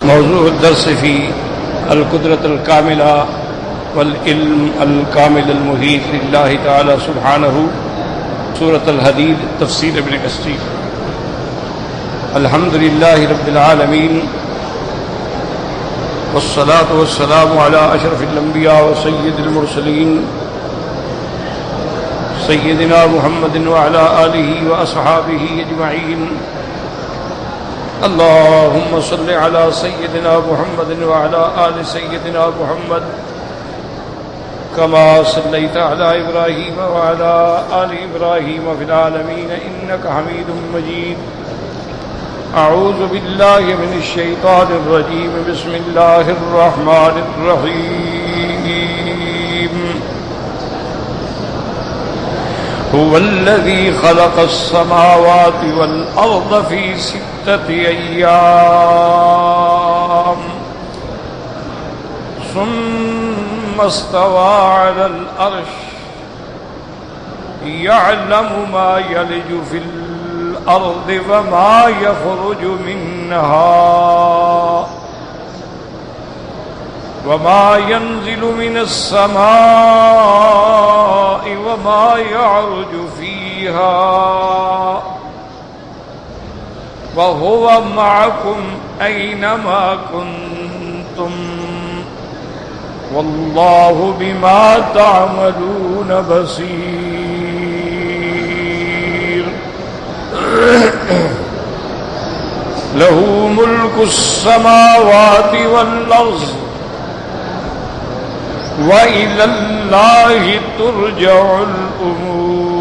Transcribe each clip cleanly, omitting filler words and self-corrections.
موضوع الدرس في القدرة الكاملة والعلم الكامل المحيط لله تعالى سبحانه، سورة الحديد، تفسير ابن كثير. الحمد لله رب العالمين، والصلاة والسلام على أشرف الأنبياء وسيد المرسلين سيدنا محمد وعلى آله وأصحابه أجمعين. اللهم صل على سيدنا محمد وعلى آل سيدنا محمد كما صليت على إبراهيم وعلى آل إبراهيم في العالمين إنك حميد مجيد. أعوذ بالله من الشيطان الرجيم. بسم الله الرحمن الرحيم. هو الذي خلق السماوات والأرض في 6 أيام ثم استوى على العرش يعلم ما يلج في الأرض وما يخرج منها وما ينزل من السماء وما يعرج فيها وهو معكم أينما كنتم والله بما تعملون بصير. له ملك السماوات والأرض وإلى الله ترجع الأمور.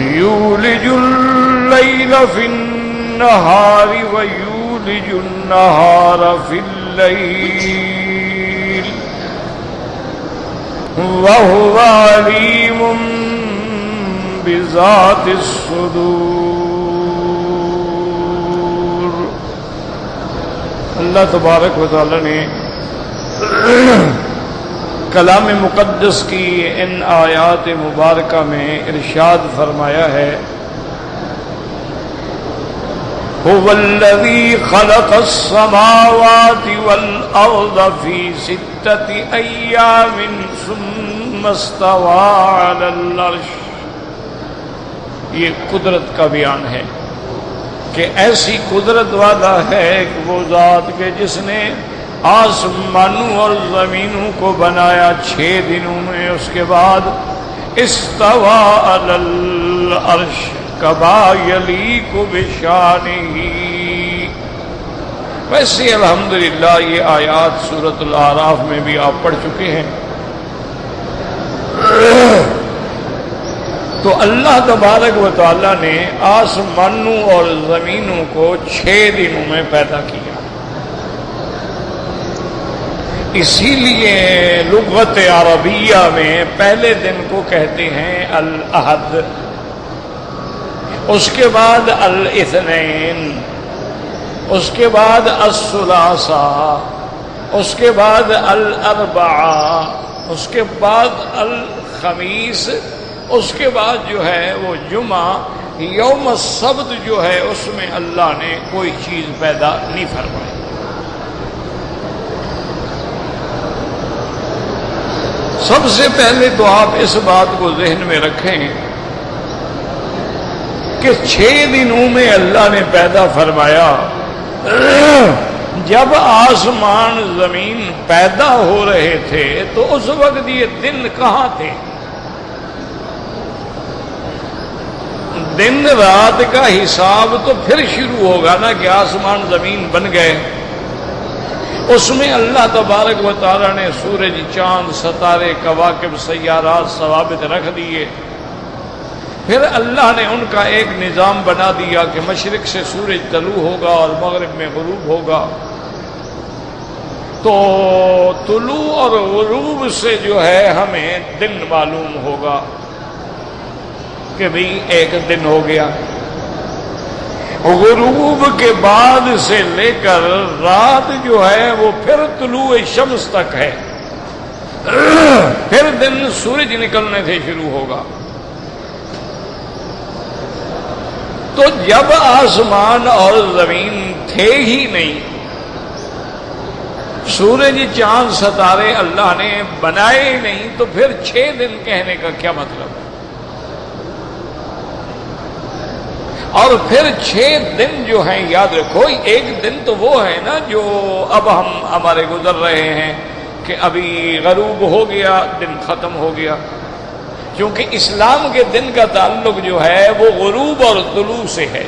يولج الليل في النهار ويولج النهار في الليل وهو عليم بذات الصدور. اللہ تبارک و تعالی نے کلام مقدس کی ان آیات مبارکہ میں ارشاد فرمایا ہے، هو الذي خلق السماوات والأرض في 6 أيام ثم استوى على العرش. یہ قدرت کا بیان ہے کہ ایسی قدرت والا ہے کہ وہ ذات کے جس نے آسمانوں اور زمینوں کو بنایا 6 دنوں میں، اس کے بعد استوى علی العرش کما یلیق بشانہ. ویسے الحمدللہ یہ آیات سورۃ الاعراف میں بھی آپ پڑھ چکے ہیں. تو اللہ تبارک و تعالی نے آسمانوں اور زمینوں کو 6 دنوں میں پیدا کیا. اسی لیے لغت عربیہ میں پہلے دن کو کہتے ہیں الاحد، اس کے بعد الاثنین، اس کے بعد الثلاثاء، اس کے بعد الاربعاء، اس کے بعد الخمیس، اس کے بعد جو ہے وہ جمعہ. یوم السبت جو ہے اس میں اللہ نے کوئی چیز پیدا نہیں فرمائی. سب سے پہلے تو آپ اس بات کو ذہن میں رکھیں کہ 6 دنوں میں اللہ نے پیدا فرمایا. جب آسمان زمین پیدا ہو رہے تھے تو اس وقت یہ دن کہاں تھے؟ دن رات کا حساب تو پھر شروع ہوگا نا کہ آسمان زمین بن گئے. اس میں اللہ تبارک و تعالی نے سورج، چاند، ستارے، کواکب، سیارات ثوابت رکھ دیے. پھر اللہ نے ان کا ایک نظام بنا دیا کہ مشرق سے سورج طلوع ہوگا اور مغرب میں غروب ہوگا. تو طلوع اور غروب سے جو ہے ہمیں دن معلوم ہوگا کہ بھی ایک دن ہو گیا. غروب کے بعد سے لے کر رات جو ہے وہ پھر طلوع شمس تک ہے. پھر دن سورج نکلنے سے شروع ہوگا. تو تو جب آسمان اور زمین تھے ہی نہیں، سورج چاند ستارے اللہ نے بنائے ہی نہیں، تو پھر 6 دن کہنے کا کیا مطلب ہے؟ اور پھر 6 دن جو ہیں، یاد رکھو، ایک دن تو وہ ہے نا جو اب ہمارے گزر رہے ہیں کہ ابھی غروب ہو گیا، دن ختم ہو گیا، کیونکہ اسلام کے دن کا تعلق جو ہے وہ غروب اور طلوع سے ہے۔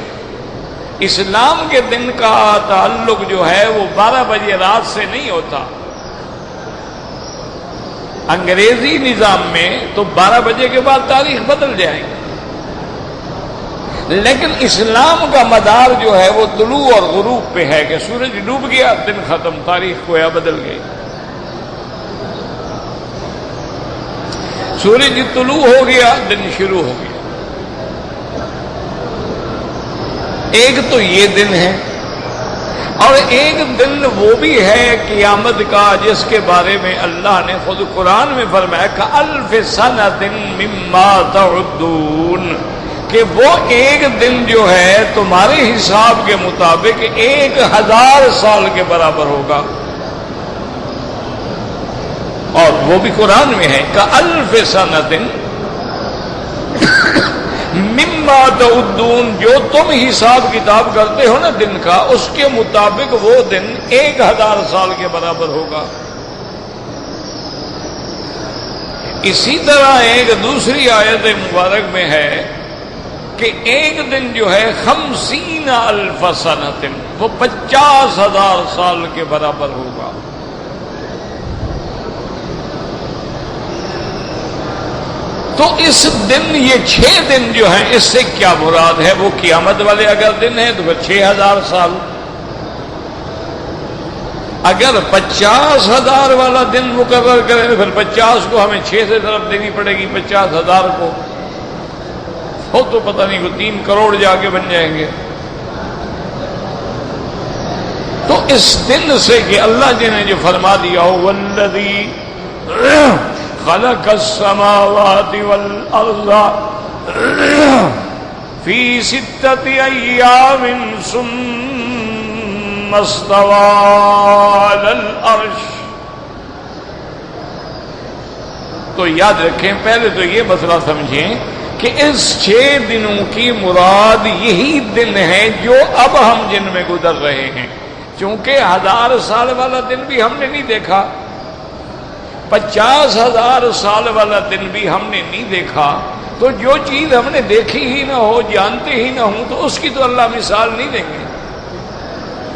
اسلام کے دن کا تعلق جو ہے وہ 12 بجے رات سے نہیں ہوتا۔ انگریزی نظام میں تو 12 بجے کے بعد تاریخ بدل جائے گی، لیکن اسلام کا مدار جو ہے وہ طلوع اور غروب پہ ہے کہ سورج ڈوب گیا، دن ختم، تاریخ گویا بدل گئی۔ سورج طلوع ہو گیا، دن شروع ہو گیا۔ ایک تو یہ دن ہے، اور ایک دن وہ بھی ہے قیامت کا جس کے بارے میں اللہ نے خود قرآن میں فرمایا کہ الف سنۃ مما تعدون، کہ وہ ایک دن جو ہے تمہارے حساب کے مطابق 1000 سال کے برابر ہوگا، اور وہ بھی قرآن میں ہے کہ الف سنۃ مما تعدون، جو تم حساب کتاب کرتے ہو نا دن کا، اس کے مطابق وہ دن 1000 سال کے برابر ہوگا۔ اسی طرح ایک دوسری آیت مبارک میں ہے کہ ایک دن جو ہے 50,000 سنۃ، وہ 50,000 سال کے برابر ہوگا۔ تو اس دن، یہ 6 دن جو ہیں، اس سے کیا مراد ہے؟ وہ قیامت والے اگر دن ہیں تو پھر 6,000 سال، اگر 50,000 والا دن مقرر کریں تو پھر 50 کو ہمیں 6 سے طرف دینی پڑے گی 50,000 کو، ہو تو پتہ نہیں کو 3 کروڑ جا کے بن جائیں گے۔ تو اس دن سے کہ اللہ جی نے جو فرما دیا ہو والذی خلق السماوات والارض فی 6 ایام ثم استوى علی العرش، تو یاد رکھیں، پہلے تو یہ مسئلہ سمجھیں کہ اس 6 دنوں کی مراد یہی دن ہے جو اب ہم جن میں گزر رہے ہیں، چونکہ 1000 سال والا دن بھی ہم نے نہیں دیکھا، 50,000 سال والا دن بھی ہم نے نہیں دیکھا، تو جو چیز ہم نے دیکھی ہی نہ ہو، جانتے ہی نہ ہوں، تو اس کی تو اللہ مثال نہیں دیں گے۔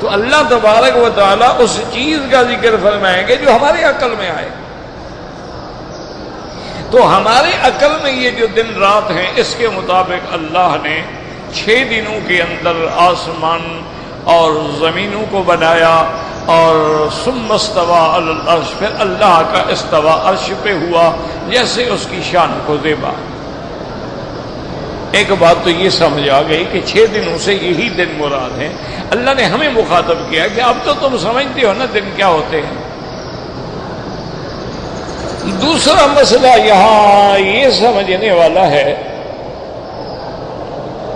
تو اللہ تبارک و تعالیٰ اس چیز کا ذکر فرمائیں گے جو ہماری عقل میں آئے۔ تو ہمارے عقل میں یہ جو دن رات ہیں، اس کے مطابق اللہ نے 6 دنوں کے اندر آسمان اور زمینوں کو بنایا، اور ثم استوى علی العرش، پھر اللہ کا استوا عرش پہ ہوا جیسے اس کی شان کو زیبا۔ ایک بات تو یہ سمجھ آ گئی کہ 6 دنوں سے یہی دن مراد ہیں۔ اللہ نے ہمیں مخاطب کیا کہ اب تو تم سمجھتے ہو نا دن کیا ہوتے ہیں۔ دوسرا مسئلہ یہاں یہ سمجھنے والا ہے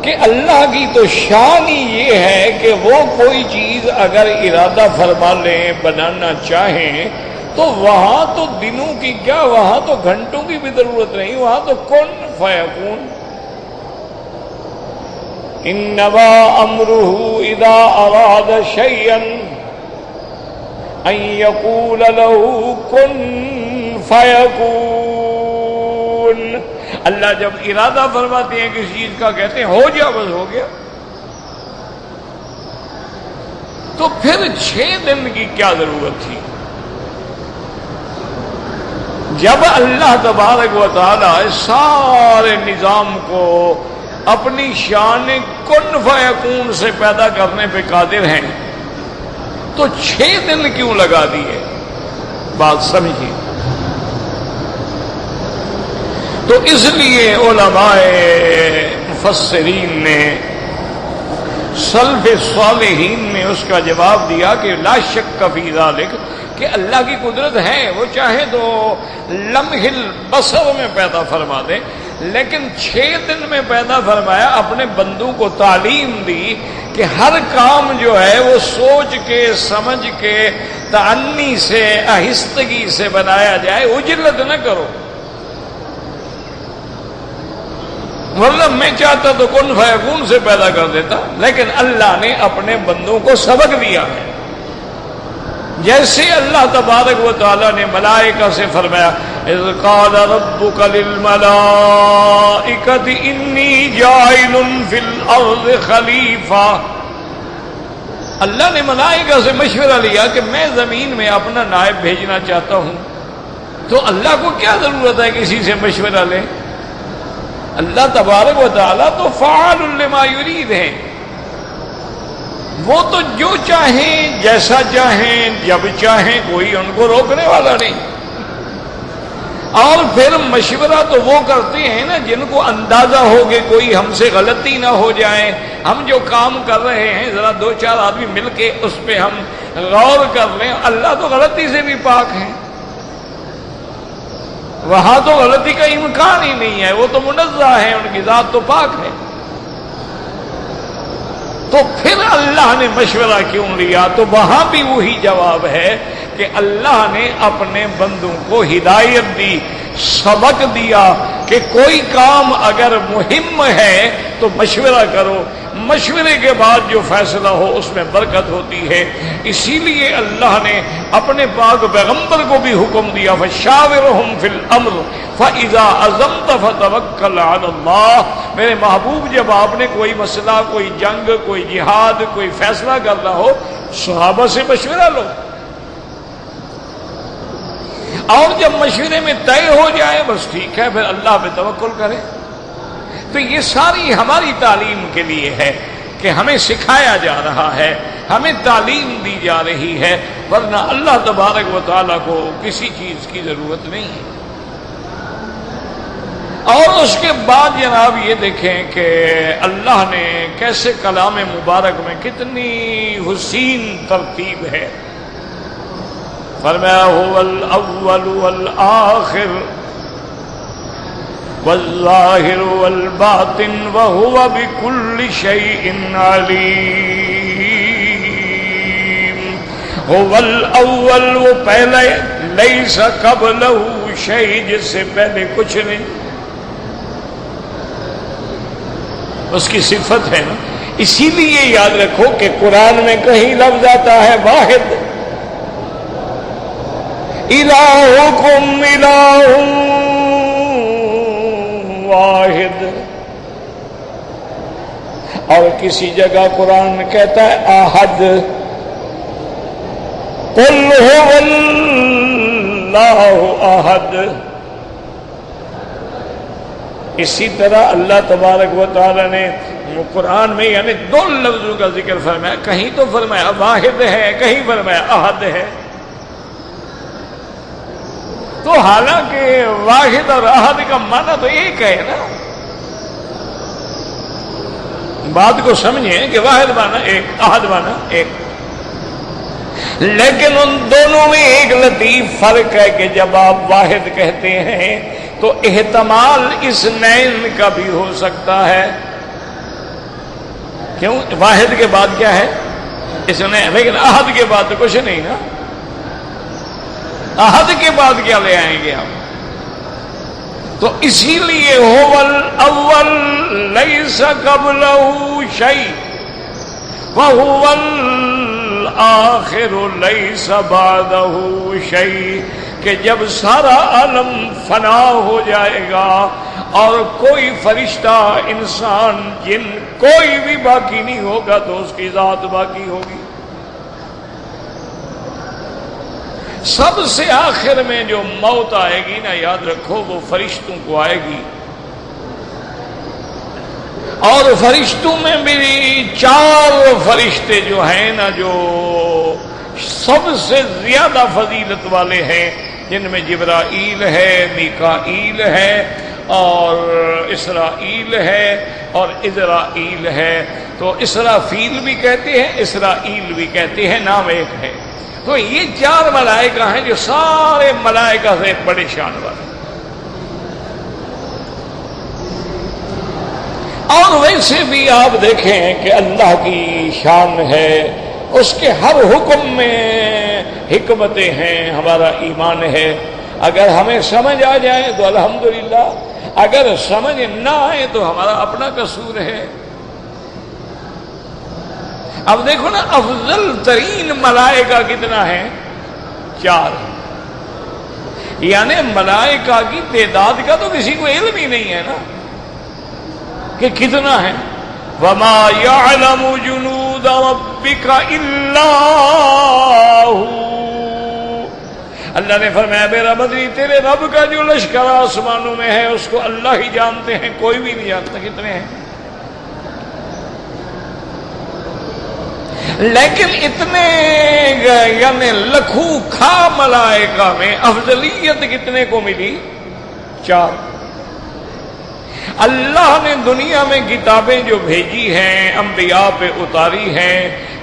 کہ اللہ کی تو شان ہی یہ ہے کہ وہ کوئی چیز اگر ارادہ فرما لیں، بنانا چاہیں، تو وہاں تو دنوں کی کیا، وہاں تو گھنٹوں کی بھی ضرورت نہیں، وہاں تو کن فیکون۔ انما امرہ اذا اراد شیئا ان یقول له کن فیکون۔ اللہ جب ارادہ فرماتے ہیں کسی چیز کا، کہتے ہیں ہو جا، بس ہو گیا۔ تو پھر 6 دن کی کیا ضرورت تھی؟ جب اللہ تبارک و تعالی سارے نظام کو اپنی شان کن فیکون سے پیدا کرنے پہ قادر ہیں، تو 6 دن کیوں لگا دیے؟ بات سمجھیے۔ تو اس لیے علماء مفسرین نے سلف صالحین میں اس کا جواب دیا کہ لا شک فی ذالک، کہ اللہ کی قدرت ہے، وہ چاہے تو لمح البصر میں پیدا فرما دے، لیکن 6 دن میں پیدا فرمایا، اپنے بندوں کو تعلیم دی کہ ہر کام جو ہے وہ سوچ کے سمجھ کے تعنی سے آہستگی سے بنایا جائے، عجلت نہ کرو، ورنہ میں چاہتا تو کن فیکون سے پیدا کر دیتا، لیکن اللہ نے اپنے بندوں کو سبق دیا ہے۔ جیسے اللہ تبارک و تعالیٰ نے ملائکہ سے فرمایا اذ قال ربک للملائکۃ انی جاعل فی الارض خلیفہ، اللہ نے ملائکہ سے مشورہ لیا کہ میں زمین میں اپنا نائب بھیجنا چاہتا ہوں، تو اللہ کو کیا ضرورت ہے کسی سے مشورہ لے؟ اللہ تبارک و تعالیٰ تو فعال لما یرید ہیں، وہ تو جو چاہیں جیسا چاہیں جب چاہیں، کوئی ان کو روکنے والا نہیں۔ اور پھر مشورہ تو وہ کرتے ہیں نا جن کو اندازہ ہو کہ کوئی ہم سے غلطی نہ ہو جائے، ہم جو کام کر رہے ہیں ذرا 2-4 آدمی مل کے اس پہ ہم غور کر لیں۔ اللہ تو غلطی سے بھی پاک ہے، وہاں تو غلطی کا امکان ہی نہیں ہے، وہ تو منزہ ہے، ان کی ذات تو پاک ہے۔ تو پھر اللہ نے مشورہ کیوں لیا؟ تو وہاں بھی وہی جواب ہے کہ اللہ نے اپنے بندوں کو ہدایت دی، سبق دیا کہ کوئی کام اگر مہم ہے تو مشورہ کرو، مشورے کے بعد جو فیصلہ ہو اس میں برکت ہوتی ہے۔ اسی لیے اللہ نے اپنے پاک پیغمبر کو بھی حکم دیا فشاورہم فی الامر فاذا عزمت فتوکل علی اللہ، میرے محبوب جب آپ نے کوئی مسئلہ، کوئی جنگ، کوئی جہاد، کوئی فیصلہ کرنا ہو صحابہ سے مشورہ لو، اور جب مشورے میں طے ہو جائے بس ٹھیک ہے، پھر اللہ پہ توکل کرے۔ تو یہ ساری ہماری تعلیم کے لیے ہے کہ ہمیں سکھایا جا رہا ہے، ہمیں تعلیم دی جا رہی ہے، ورنہ اللہ تبارک و تعالیٰ کو کسی چیز کی ضرورت نہیں ہے۔ اور اس کے بعد جناب یہ دیکھیں کہ اللہ نے کیسے کلام مبارک میں کتنی حسین ترتیب ہے۔ فرمایا هو الاول والآخر والظاہر والباطن وهو بكل شيء علیم۔ هو الاول، وہ پہلے، لیس قبلہ شیء، جس سے پہلے کچھ نہیں، اس کی صفت ہے نا۔ اسی لیے یاد رکھو کہ قرآن میں کہیں لفظ آتا ہے واحد، الہکم الہ واحد، اور کسی جگہ قرآن کہتا ہے احد، قل هو اللہ احد۔ اسی طرح اللہ تبارک و تعالی نے قرآن میں یعنی 2 لفظوں کا ذکر فرمایا، کہیں تو فرمایا واحد ہے، کہیں فرمایا احد ہے۔ تو حالانکہ واحد اور احد کا معنی تو ایک ہے نا، بات کو سمجھیں کہ واحد معنی ایک، احد معنی ایک، لیکن ان دونوں میں ایک لطیف فرق ہے کہ جب آپ واحد کہتے ہیں تو احتمال اثنین کا بھی ہو سکتا ہے۔ کیوں؟ واحد کے بعد کیا ہے؟ اثنین، لیکن احد کے بعد تو کچھ نہیں نا، احد کے بعد کیا لے آئیں گے ہم؟ تو اسی لیے هو الاول لیس قبلہ شیء وهو الآخر لیس بعدہ شیء، کہ جب سارا عالم فنا ہو جائے گا اور کوئی فرشتہ، انسان، جن، کوئی بھی باقی نہیں ہوگا تو اس کی ذات باقی ہوگی۔ سب سے آخر میں جو موت آئے گی نا، یاد رکھو وہ فرشتوں کو آئے گی، اور فرشتوں میں بھی 4 فرشتے جو ہیں نا جو سب سے زیادہ فضیلت والے ہیں، جن میں جبرائیل ہے، میکائیل ہے، اور اسرائیل ہے، اور عزرائیل ہے۔ تو اسرافیل بھی کہتے ہیں، اسرائیل بھی کہتے ہیں، نام ایک ہے۔ تو یہ 4 ملائکہ ہیں جو سارے ملائکہ سے بڑے شان والے۔ اور ویسے بھی آپ دیکھیں کہ اللہ کی شان ہے، اس کے ہر حکم میں حکمتیں ہیں، ہمارا ایمان ہے۔ اگر ہمیں سمجھ آ جائے تو الحمدللہ، اگر سمجھ نہ آئے تو ہمارا اپنا قصور ہے۔ اب دیکھو نا، افضل ترین ملائکہ کتنا ہے؟ 4۔ یعنی ملائکہ کی تعداد کا تو کسی کو علم ہی نہیں ہے نا کہ کتنا ہے۔ وَمَا يَعْلَمُ جُنُودَ رَبِّكَ إِلَّا هُوَ۔ اللہ نے فرمایا میرا مدنی تیرے رب کا جو لشکر آسمانوں میں ہے اس کو اللہ ہی جانتے ہیں، کوئی بھی نہیں جانتا کتنے ہیں۔ لیکن اتنے یعنی لکھوں کھا ملائکہ میں افضلیت کتنے کو ملی؟ 4۔ اللہ نے دنیا میں کتابیں جو بھیجی ہیں، انبیاء پہ اتاری ہیں،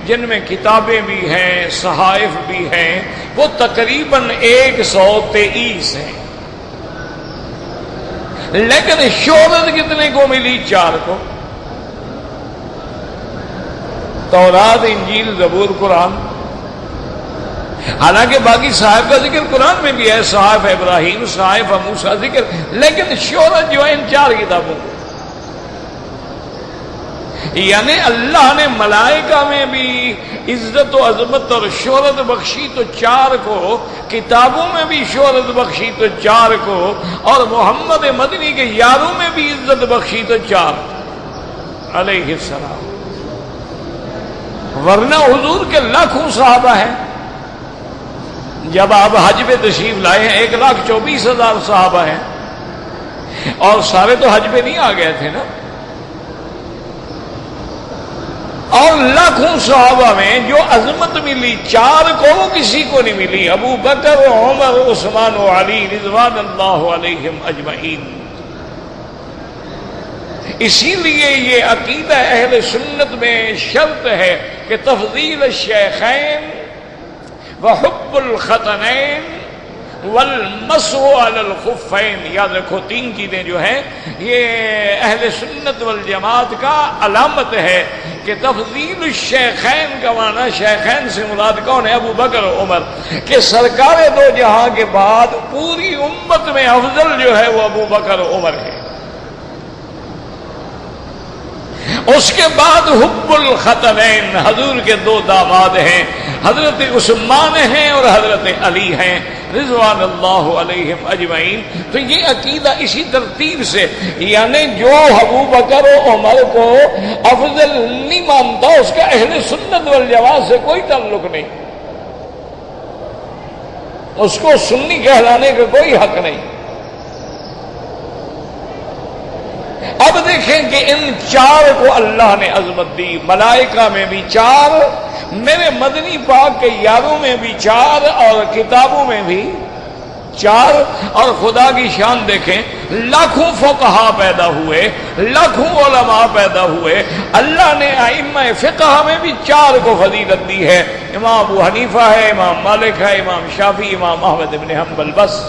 جن میں کتابیں بھی ہیں، صحائف بھی ہیں، وہ تقریباً 123 ہیں۔ لیکن شہرت کتنے کو ملی؟ 4 کو۔ تورات، انجیل، زبور، قرآن۔ حالانکہ باقی صحائف کا ذکر قرآن میں بھی ہے، صحائف ابراہیم، صحائف موسیٰ ذکر، لیکن شہرت جو ہے ان 4 کتابوں کو۔ یعنی اللہ نے ملائکہ میں بھی عزت و عظمت اور شہرت بخشی تو 4 کو، کتابوں میں بھی شہرت بخشی تو 4 کو، اور محمد مدنی کے یاروں میں بھی عزت بخشی تو 4 علیہ السلام۔ ورنہ حضور کے لاکھوں صحابہ ہیں۔ جب آپ حج پہ تشریف لائے ہیں 1,24,000 صحابہ ہیں، اور سارے تو حج پہ نہیں آ گئے تھے نا۔ اور لاکھوں صحابہ میں جو عظمت ملی 4 کو، وہ کسی کو نہیں ملی۔ ابو بکر، عمر، عثمان و علی رضوان اللہ علیہم اجمعین۔ اسی لیے یہ عقیدہ اہل سنت میں شرط ہے کہ تفضیل الشیخین وحب الختنین والمسح علی الخفین، یاد رکھو 3 چیزیں جو ہیں یہ اہل سنت والجماعت کا علامت ہے کہ تفضیل الشیخین کا معنی، شیخین سے مراد کون ہے؟ ابو بکر و عمر، کہ سرکار دو جہاں کے بعد پوری امت میں افضل جو ہے وہ ابو بکر و عمر ہے۔ اس کے بعد حب الختنین، حضور کے 2 داماد ہیں، حضرت عثمان ہیں اور حضرت علی ہیں رضوان اللہ علیہم اجمعین۔ تو یہ عقیدہ اسی ترتیب سے، یعنی جو ابو بکر و عمر کو افضل نہیں مانتا اس کا اہل سنت والجماعت سے کوئی تعلق نہیں، اس کو سنی کہلانے کا کوئی حق نہیں۔ اب دیکھیں کہ ان 4 کو اللہ نے عظمت دی، ملائکہ میں بھی 4، میرے مدنی پاک کے یاروں میں بھی 4، اور کتابوں میں بھی 4۔ اور خدا کی شان دیکھیں، لاکھوں فقہا پیدا ہوئے، لاکھوں علماء پیدا ہوئے، اللہ نے ائمہ فقہ میں بھی 4 کو فضیلت دی ہے۔ امام ابو حنیفہ ہے، امام مالک ہے، امام شافعی، امام احمد بن حنبل، بس۔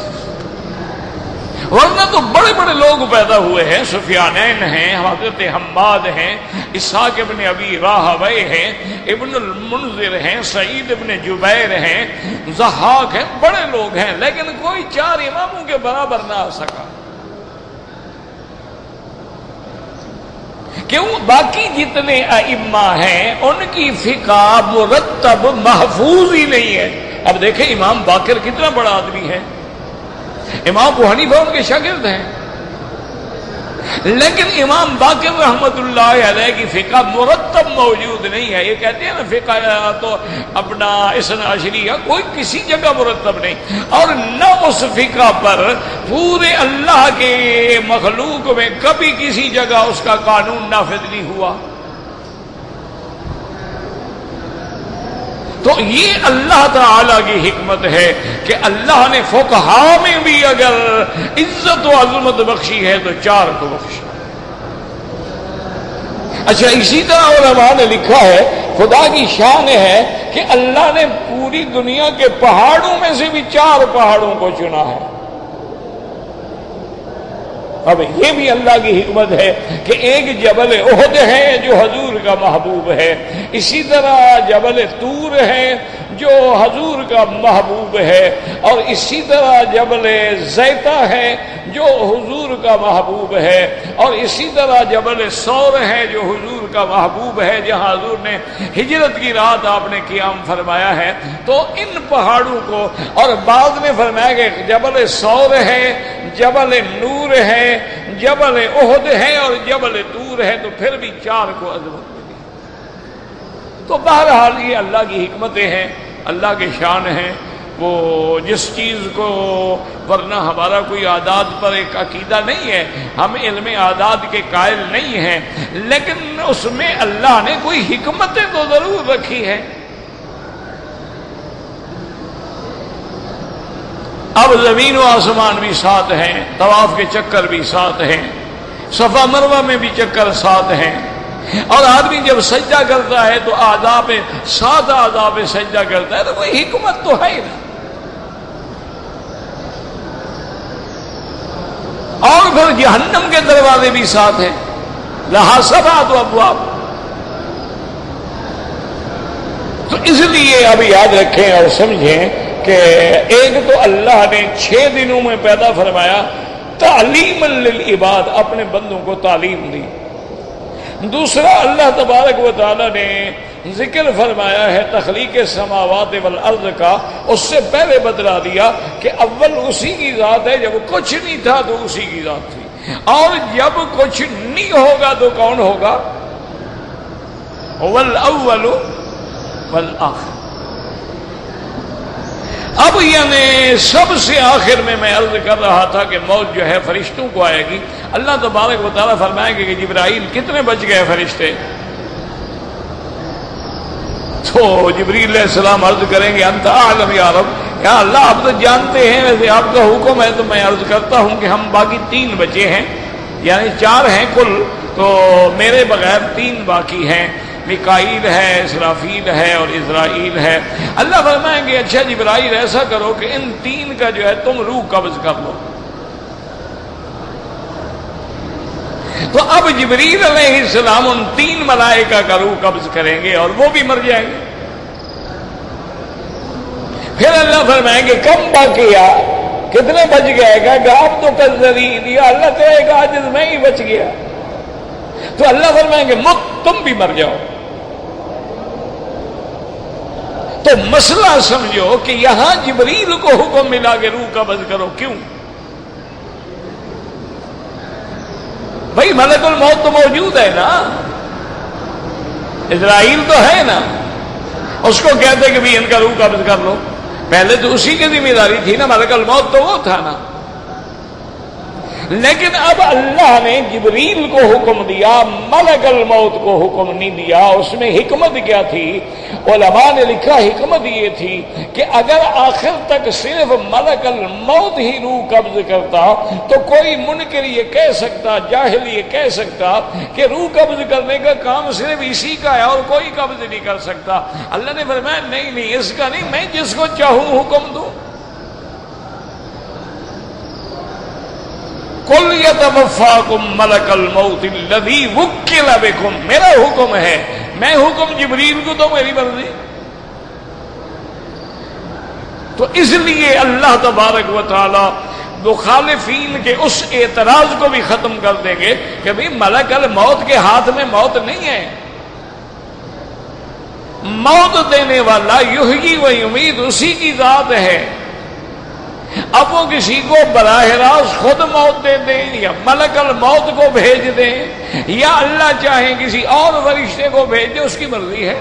ورنہ تو بڑے بڑے لوگ پیدا ہوئے ہیں، سفیانین ہیں، حضرت حماد ہیں، اسحاق ابن ابی راہوی ہیں، ابن المنذر ہیں، سعید ابن جبیر ہیں، ضحاک ہیں، بڑے لوگ ہیں، لیکن کوئی 4 اماموں کے برابر نہ آ سکا۔ کیوں؟ باقی جتنے ائمہ ہیں ان کی فقہ مرتب محفوظ ہی نہیں ہے۔ اب دیکھیں امام باقر کتنا بڑا آدمی ہے، امام ابو حنیفہ ان کے شاگرد ہیں، لیکن امام باقر رحمت اللہ علیہ کی فقہ مرتب موجود نہیں ہے۔ یہ کہتے ہیں نا فقہ تو اپنا اثنا عشریہ، کوئی کسی جگہ مرتب نہیں، اور نہ اس فقہ پر پورے اللہ کے مخلوق میں کبھی کسی جگہ اس کا قانون نافذ نہیں ہوا۔ تو یہ اللہ تعالی کی حکمت ہے کہ اللہ نے فقہا میں بھی اگر عزت و عظمت بخشی ہے تو 4 کو بخشی۔ اچھا، اسی طرح علماء نے لکھا ہے، خدا کی شان ہے کہ اللہ نے پوری دنیا کے پہاڑوں میں سے بھی 4 پہاڑوں کو چنا ہے۔ اب یہ بھی اللہ کی حکمت ہے کہ ایک جبل احد ہے جو حضور کا محبوب ہے، اسی طرح جبل طور ہے جو حضور کا محبوب ہے، اور اسی طرح جبل زیتہ ہے جو حضور کا محبوب ہے، اور اسی طرح جبل ثور ہے جو حضور کا محبوب ہے، جہاں حضور نے ہجرت کی رات آپ نے قیام فرمایا ہے۔ تو ان پہاڑوں کو، اور بعد میں فرمایا کہ جبل ثور ہے، جبل نور ہے، جبل احد ہے اور جبل طور ہے، تو پھر بھی 4 کو عظمت ملی۔ تو بہرحال یہ اللہ کی حکمتیں ہیں، اللہ کے شان ہیں، وہ جس چیز کو، ورنہ ہمارا کوئی عادات پر ایک عقیدہ نہیں ہے، ہم علم عادات کے قائل نہیں ہیں، لیکن اس میں اللہ نے کوئی حکمتیں تو ضرور رکھی ہے۔ اب زمین و آسمان بھی ساتھ ہیں، طواف کے چکر بھی ساتھ ہیں، صفا مروہ میں بھی چکر ساتھ ہیں، اور آدمی جب سجدہ کرتا ہے تو آداب 7 آداب سجدہ کرتا ہے، تو کوئی حکمت تو ہے نا۔ اور پھر جہنم کے دروازے بھی ساتھ ہیں، لہا 7 ابواب۔ تو اس لیے اب یاد رکھیں اور سمجھیں کہ ایک تو اللہ نے 6 دنوں میں پیدا فرمایا، تعلیم للعباد، اپنے بندوں کو تعلیم دی۔ دوسرا اللہ تبارک و تعالی نے ذکر فرمایا ہے تخلیق السماوات والارض کا، اس سے پہلے بتلا دیا کہ اول اسی کی ذات ہے، جب کچھ نہیں تھا تو اسی کی ذات تھی، اور جب کچھ نہیں ہوگا تو کون ہوگا؟ والاول والآخر۔ اب یعنی سب سے آخر میں عرض کر رہا تھا کہ موت جو ہے فرشتوں کو آئے گی۔ اللہ تبارک و تعالیٰ فرمائیں گے کہ جبرائیل کتنے بچ گئے فرشتے؟ تو جبریل علیہ السلام عرض کریں گے انت اعلم یا رب، یا اللہ آپ تو جانتے ہیں، ویسے آپ کا حکم ہے تو میں عرض کرتا ہوں کہ ہم باقی 3 بچے ہیں، یعنی 4 ہیں کل، تو میرے بغیر 3 باقی ہیں، میکائیل ہے، اسرافیل ہے اور اسرائیل ہے۔ اللہ فرمائیں گے اچھا جبرائیل ایسا کرو کہ ان 3 کا جو ہے تم روح قبض کر لو۔ تو اب جبریل علیہ السلام ان 3 ملائکہ کا روح قبض کریں گے اور وہ بھی مر جائیں گے۔ پھر اللہ فرمائیں گے کم باقیہ، کتنے بچ گئے گا؟ کہ اب تو کذرین، یا اللہ تیرے کا عاجز میں ہی بچ گیا۔ تو اللہ فرمائیں گے مت، تم بھی مر جاؤ۔ تو مسئلہ سمجھو کہ یہاں جبریل کو حکم ملا کہ روح قبض کرو، کیوں؟ بھائی ملک الموت تو موجود ہے نا، اسرائیل تو ہے نا، اس کو کہتے کہ بھی ان کا روح قبض کر لو، پہلے تو اسی کی ذمہ داری تھی نا، ملک الموت تو وہ تھا نا۔ لیکن اب اللہ نے جبریل کو حکم دیا، ملک الموت کو حکم نہیں دیا۔ اس میں حکمت کیا تھی؟ علماء نے لکھا حکمت یہ تھی کہ اگر آخر تک صرف ملک الموت ہی روح قبض کرتا تو کوئی منکر یہ کہہ سکتا، جاہل یہ کہہ سکتا کہ روح قبض کرنے کا کام صرف اسی کا ہے اور کوئی قبض نہیں کر سکتا۔ اللہ نے فرمایا نہیں، اس کا نہیں، میں جس کو چاہوں حکم دوں۔ قُلْ يَتَوَفَّاكُمْ مَلَكَ الْمَوْتِ الَّذِي وُكِّلَ بِكُمْ، میرا حکم ہے، میں حکم جبریل کو تو میری مرضی۔ تو اس لیے اللہ تبارک و تعالی مخالفین کے اس اعتراض کو بھی ختم کر دیں گے کہ بھئی ملک الموت کے ہاتھ میں موت نہیں ہے، موت دینے والا یحیی و یمیت اسی کی ذات ہے۔ اب وہ کسی کو براہ راست خود موت دے دیں یا ملک الموت کو بھیج دیں یا اللہ چاہیں کسی اور فرشتے کو بھیج دیں، اس کی مرضی ہے۔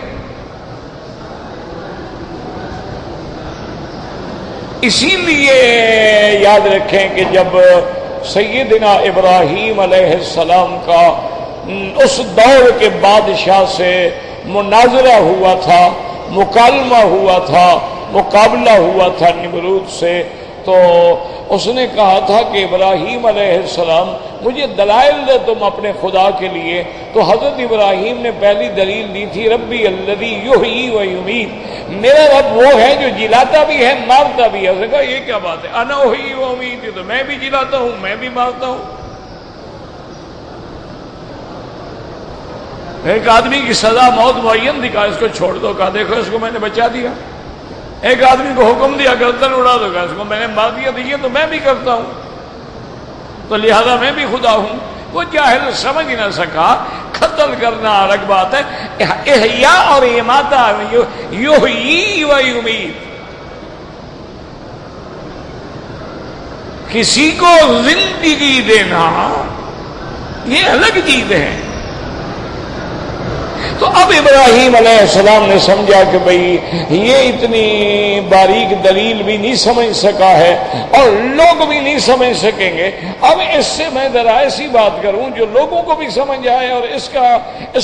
اسی لیے یاد رکھیں کہ جب سیدنا ابراہیم علیہ السلام کا اس دور کے بادشاہ سے مناظرہ ہوا تھا، مکالمہ ہوا تھا، مقابلہ ہوا تھا نمرود سے، تو اس نے کہا تھا کہ ابراہیم علیہ السلام مجھے دلائل دے تم اپنے خدا کے لیے۔ تو حضرت ابراہیم نے پہلی دلیل دی تھی ربی الذی یحیی و یمیت، میرا رب وہ ہے جو جلاتا بھی ہے مارتا بھی ہے۔ اس نے کہا یہ کیا بات ہے، انا احیی و امیت، تو میں بھی جلاتا ہوں میں بھی مارتا ہوں۔ ایک آدمی کی سزا موت معین تھی، کہا اس کو چھوڑ دو، کہا دیکھو اس کو میں نے بچا دیا۔ ایک آدمی کو حکم دیا گردن اڑا دو، کہا اس کو میں نے مار دیا، تو یہ تو میں بھی کرتا ہوں، تو لہذا میں بھی خدا ہوں۔ وہ جاہل سمجھ نہ سکا قتل کرنا الگ بات ہے، احیاء اور اماتہ یحیی و یمیت، کسی کو زندگی دینا یہ الگ چیز ہے۔ تو اب ابراہیم علیہ السلام نے سمجھا کہ بھئی یہ اتنی باریک دلیل بھی نہیں سمجھ سکا ہے اور لوگ بھی نہیں سمجھ سکیں گے، اب اس سے میں ذرا ایسی بات کروں جو لوگوں کو بھی سمجھ آئے اور اس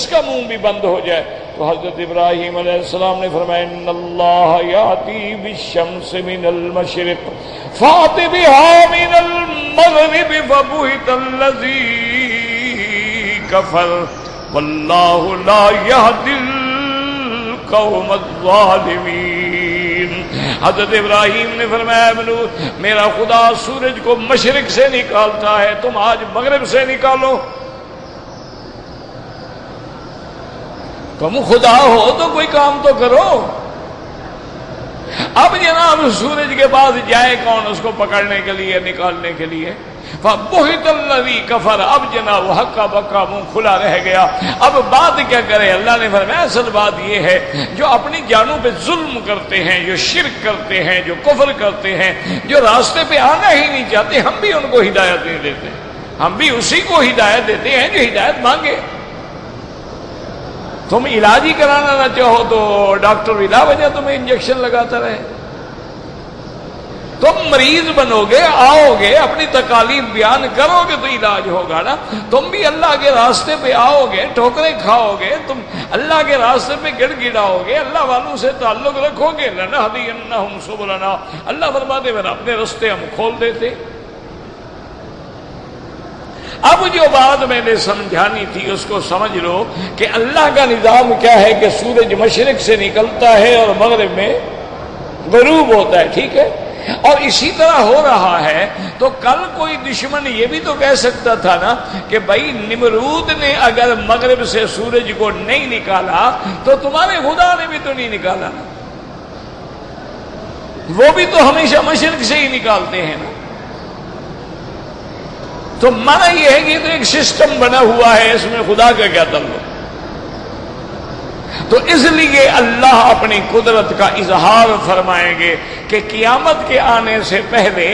کا منہ بھی بند ہو جائے۔ تو حضرت ابراہیم علیہ السلام نے فرمایا ان اللہ یاتی بالشمس من المشرق فات بها من المغرب فبہت الذی کفر واللہ لا یہدی القوم الظالمین۔ حضرت ابراہیم نے فرمایا میرا خدا سورج کو مشرق سے نکالتا ہے، تم آج مغرب سے نکالو۔ تم خدا ہو تو کوئی کام تو کرو۔ اب جناب سورج کے بعد جائے کون اس کو پکڑنے کے لیے، نکالنے کے لیے؟ فَبُهِتَ الَّذِي كَفَرَ، اب جناب ہکا بکا منہ کھلا رہ گیا۔ اب بات کیا کرے؟ اللہ نے فرمایا اصل بات یہ ہے جو اپنی جانوں پہ ظلم کرتے ہیں، جو شرک کرتے ہیں، جو کفر کرتے ہیں، جو راستے پہ آنا ہی نہیں چاہتے، ہم بھی ان کو ہدایت نہیں دیتے، ہم بھی اسی کو ہدایت دیتے ہیں جو ہدایت مانگے۔ تم علاج ہی کرانا نہ چاہو تو ڈاکٹر بلا وجہ تمہیں انجیکشن لگاتا رہے۔ تم مریض بنو گے، آؤ گے، اپنی تکالیف بیان کرو گے تو علاج ہوگا نا۔ تم بھی اللہ کے راستے پہ آؤ گے، ٹھوکریں کھاؤ گے، تم اللہ کے راستے پہ گڑ گڑاؤ گے، اللہ والوں سے تعلق رکھو گے، لَنَهْدِيَنَّهُمْ سُبُلَنَا، اللہ فرماتے ہیں اپنے راستے ہم کھول دیتے۔ اب جو بات میں نے سمجھانی تھی اس کو سمجھ لو کہ اللہ کا نظام کیا ہے کہ سورج مشرق سے نکلتا ہے اور مغرب میں غروب ہوتا ہے، ٹھیک ہے؟ اور اسی طرح ہو رہا ہے تو کل کوئی دشمن یہ بھی تو کہہ سکتا تھا نا کہ بھائی نمرود نے اگر مغرب سے سورج کو نہیں نکالا تو تمہارے خدا نے بھی تو نہیں نکالا، وہ بھی تو ہمیشہ مشرق سے ہی نکالتے ہیں نا۔ تو معنی یہ ہے کہ تو ایک سسٹم بنا ہوا ہے، اس میں خدا کا کیا تعلق؟ تو اس لیے اللہ اپنی قدرت کا اظہار فرمائیں گے کہ قیامت کے آنے سے پہلے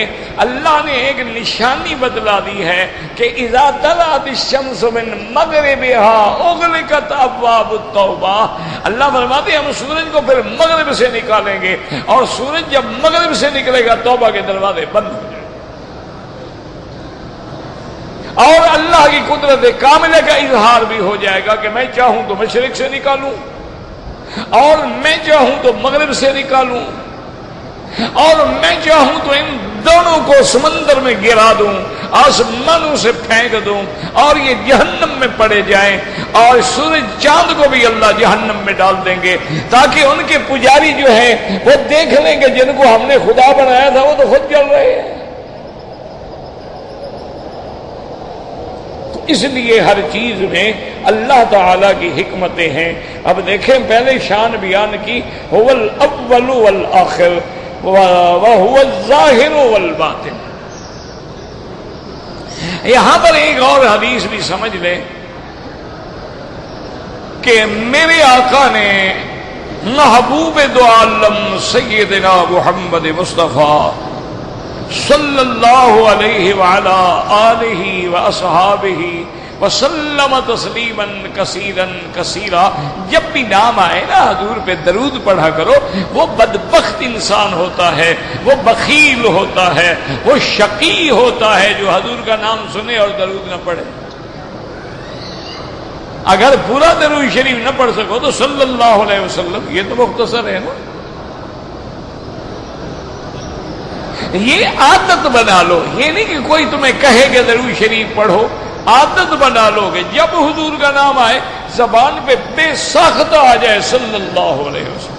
اللہ نے ایک نشانی بتلا دی ہے کہ اذا طلعت الشمس من مغربها اغلقت ابواب التوبہ۔ اللہ فرماتے ہیں ہم سورج کو پھر مغرب سے نکالیں گے اور سورج جب مغرب سے نکلے گا توبہ کے دروازے بند ہو جائیں گے، اور اللہ کی قدرت کاملہ کا اظہار بھی ہو جائے گا کہ میں چاہوں تو مشرق سے نکالوں اور میں چاہوں تو مغرب سے نکالوں اور میں چاہوں تو ان دونوں کو سمندر میں گرا دوں، آسمانوں سے پھینک دوں اور یہ جہنم میں پڑے جائیں، اور سورج چاند کو بھی اللہ جہنم میں ڈال دیں گے تاکہ ان کے پجاری جو ہیں وہ دیکھ لیں گے جن کو ہم نے خدا بنایا تھا وہ تو خود جل رہے ہیں۔ اس لیے ہر چیز میں اللہ تعالیٰ کی حکمتیں ہیں۔ اب دیکھیں پہلے شان بیان کی هو الاول والآخر وهو الظاہر والباطن۔ یہاں پر ایک اور حدیث بھی سمجھ لیں کہ میرے آقا نے محبوب دو عالم سیدنا محمد مصطفیٰ صلی اللہ علیہ وعلا آلہ واصحابہ وسلم تسلیما کثیرا کثیرا، جب بھی نام آئے نا حضور پہ درود پڑھا کرو۔ وہ بدبخت انسان ہوتا ہے، وہ بخیل ہوتا ہے، وہ شقی ہوتا ہے جو حضور کا نام سنے اور درود نہ پڑھے۔ اگر پورا درود شریف نہ پڑھ سکو تو صلی اللہ علیہ وسلم، یہ تو مختصر ہے نا۔ یہ عادت بنا لو، یہ نہیں کہ کوئی تمہیں کہے کہ درود شریف پڑھو، عادت بنا لو کہ جب حضور کا نام آئے زبان پہ بے ساختہ آ جائے صلی اللہ علیہ وسلم۔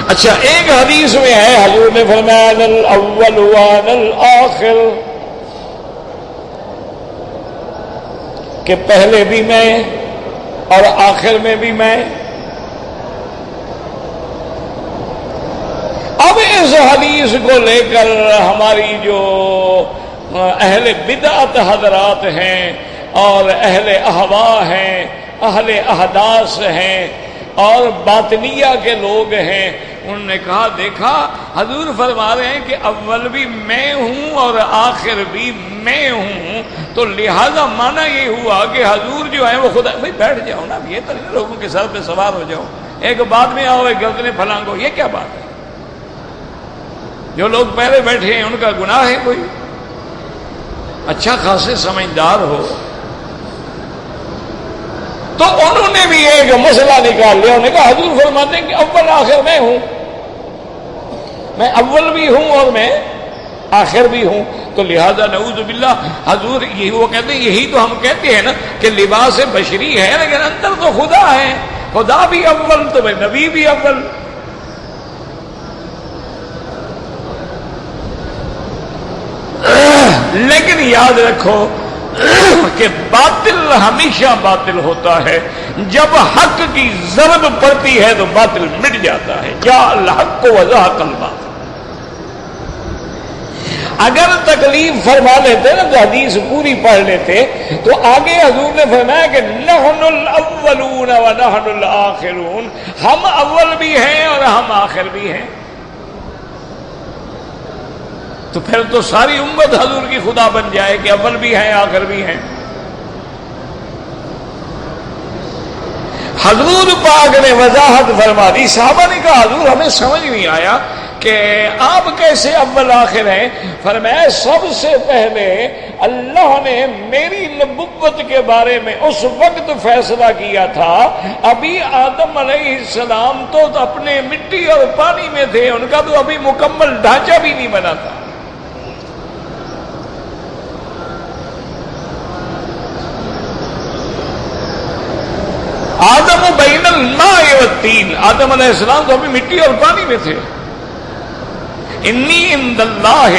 اچھا ایک حدیث میں ہے حضور نے فرمایا انا الاول وانا الاخر کہ پہلے بھی میں اور آخر میں بھی میں. اب اس حدیث کو لے کر ہماری جو اہل بدعت حضرات ہیں اور اہل احوا ہیں، اہل احداث ہیں اور باطنیہ کے لوگ ہیں، انہوں نے کہا دیکھا حضور فرما رہے ہیں کہ اول بھی میں ہوں اور آخر بھی میں ہوں، تو لہذا معنی یہ ہوا کہ حضور جو ہے وہ خدا. بھائی بیٹھ جاؤ نا، یہ تو نہیں لوگوں کے سر پہ سوار ہو جاؤ، ایک بعد میں آؤ ایک گردن پھلانگو، یہ کیا بات ہے؟ جو لوگ پہلے بیٹھے ہیں ان کا گناہ ہے کوئی؟ اچھا خاصے سمجھدار ہو. تو انہوں نے بھی ایک مسئلہ نکال لیا، انہوں نے کہا حضور فرماتے ہیں کہ اول آخر میں ہوں، میں اول بھی ہوں اور میں آخر بھی ہوں، تو لہذا نعوذ باللہ حضور یہی وہ کہتے ہیں، یہی تو ہم کہتے ہیں نا کہ لباس بشری ہے لیکن اندر تو خدا ہے، خدا بھی اول تو نبی بھی اول. لیکن یاد رکھو کہ باطل ہمیشہ باطل ہوتا ہے، جب حق کی ضرب پڑتی ہے تو باطل مٹ جاتا ہے. یا الحق وزهق الباطل. اگر تکلیف فرما لیتے نا تو حدیث پوری پڑھ لیتے تو آگے حضور نے فرمایا کہ نحن الاولون ونحن الاخرون، ہم اول بھی ہیں اور ہم آخر بھی ہیں. تو پھر تو ساری امت حضور کی خدا بن جائے کہ اول بھی ہیں آخر بھی ہیں. حضور پاک نے وضاحت فرما دی. صحابہ نے کہا حضور ہمیں سمجھ نہیں آیا کہ آپ کیسے اول آخر ہیں. فرمایا سب سے پہلے اللہ نے میری نبوت کے بارے میں اس وقت فیصلہ کیا تھا، ابھی آدم علیہ السلام تو اپنے مٹی اور پانی میں تھے، ان کا تو ابھی مکمل ڈھانچہ بھی نہیں بنا تھا. آدم بین الماء والطین، آدم علیہ السلام تو ابھی مٹی اور پانی میں تھے. انی عند اللہ،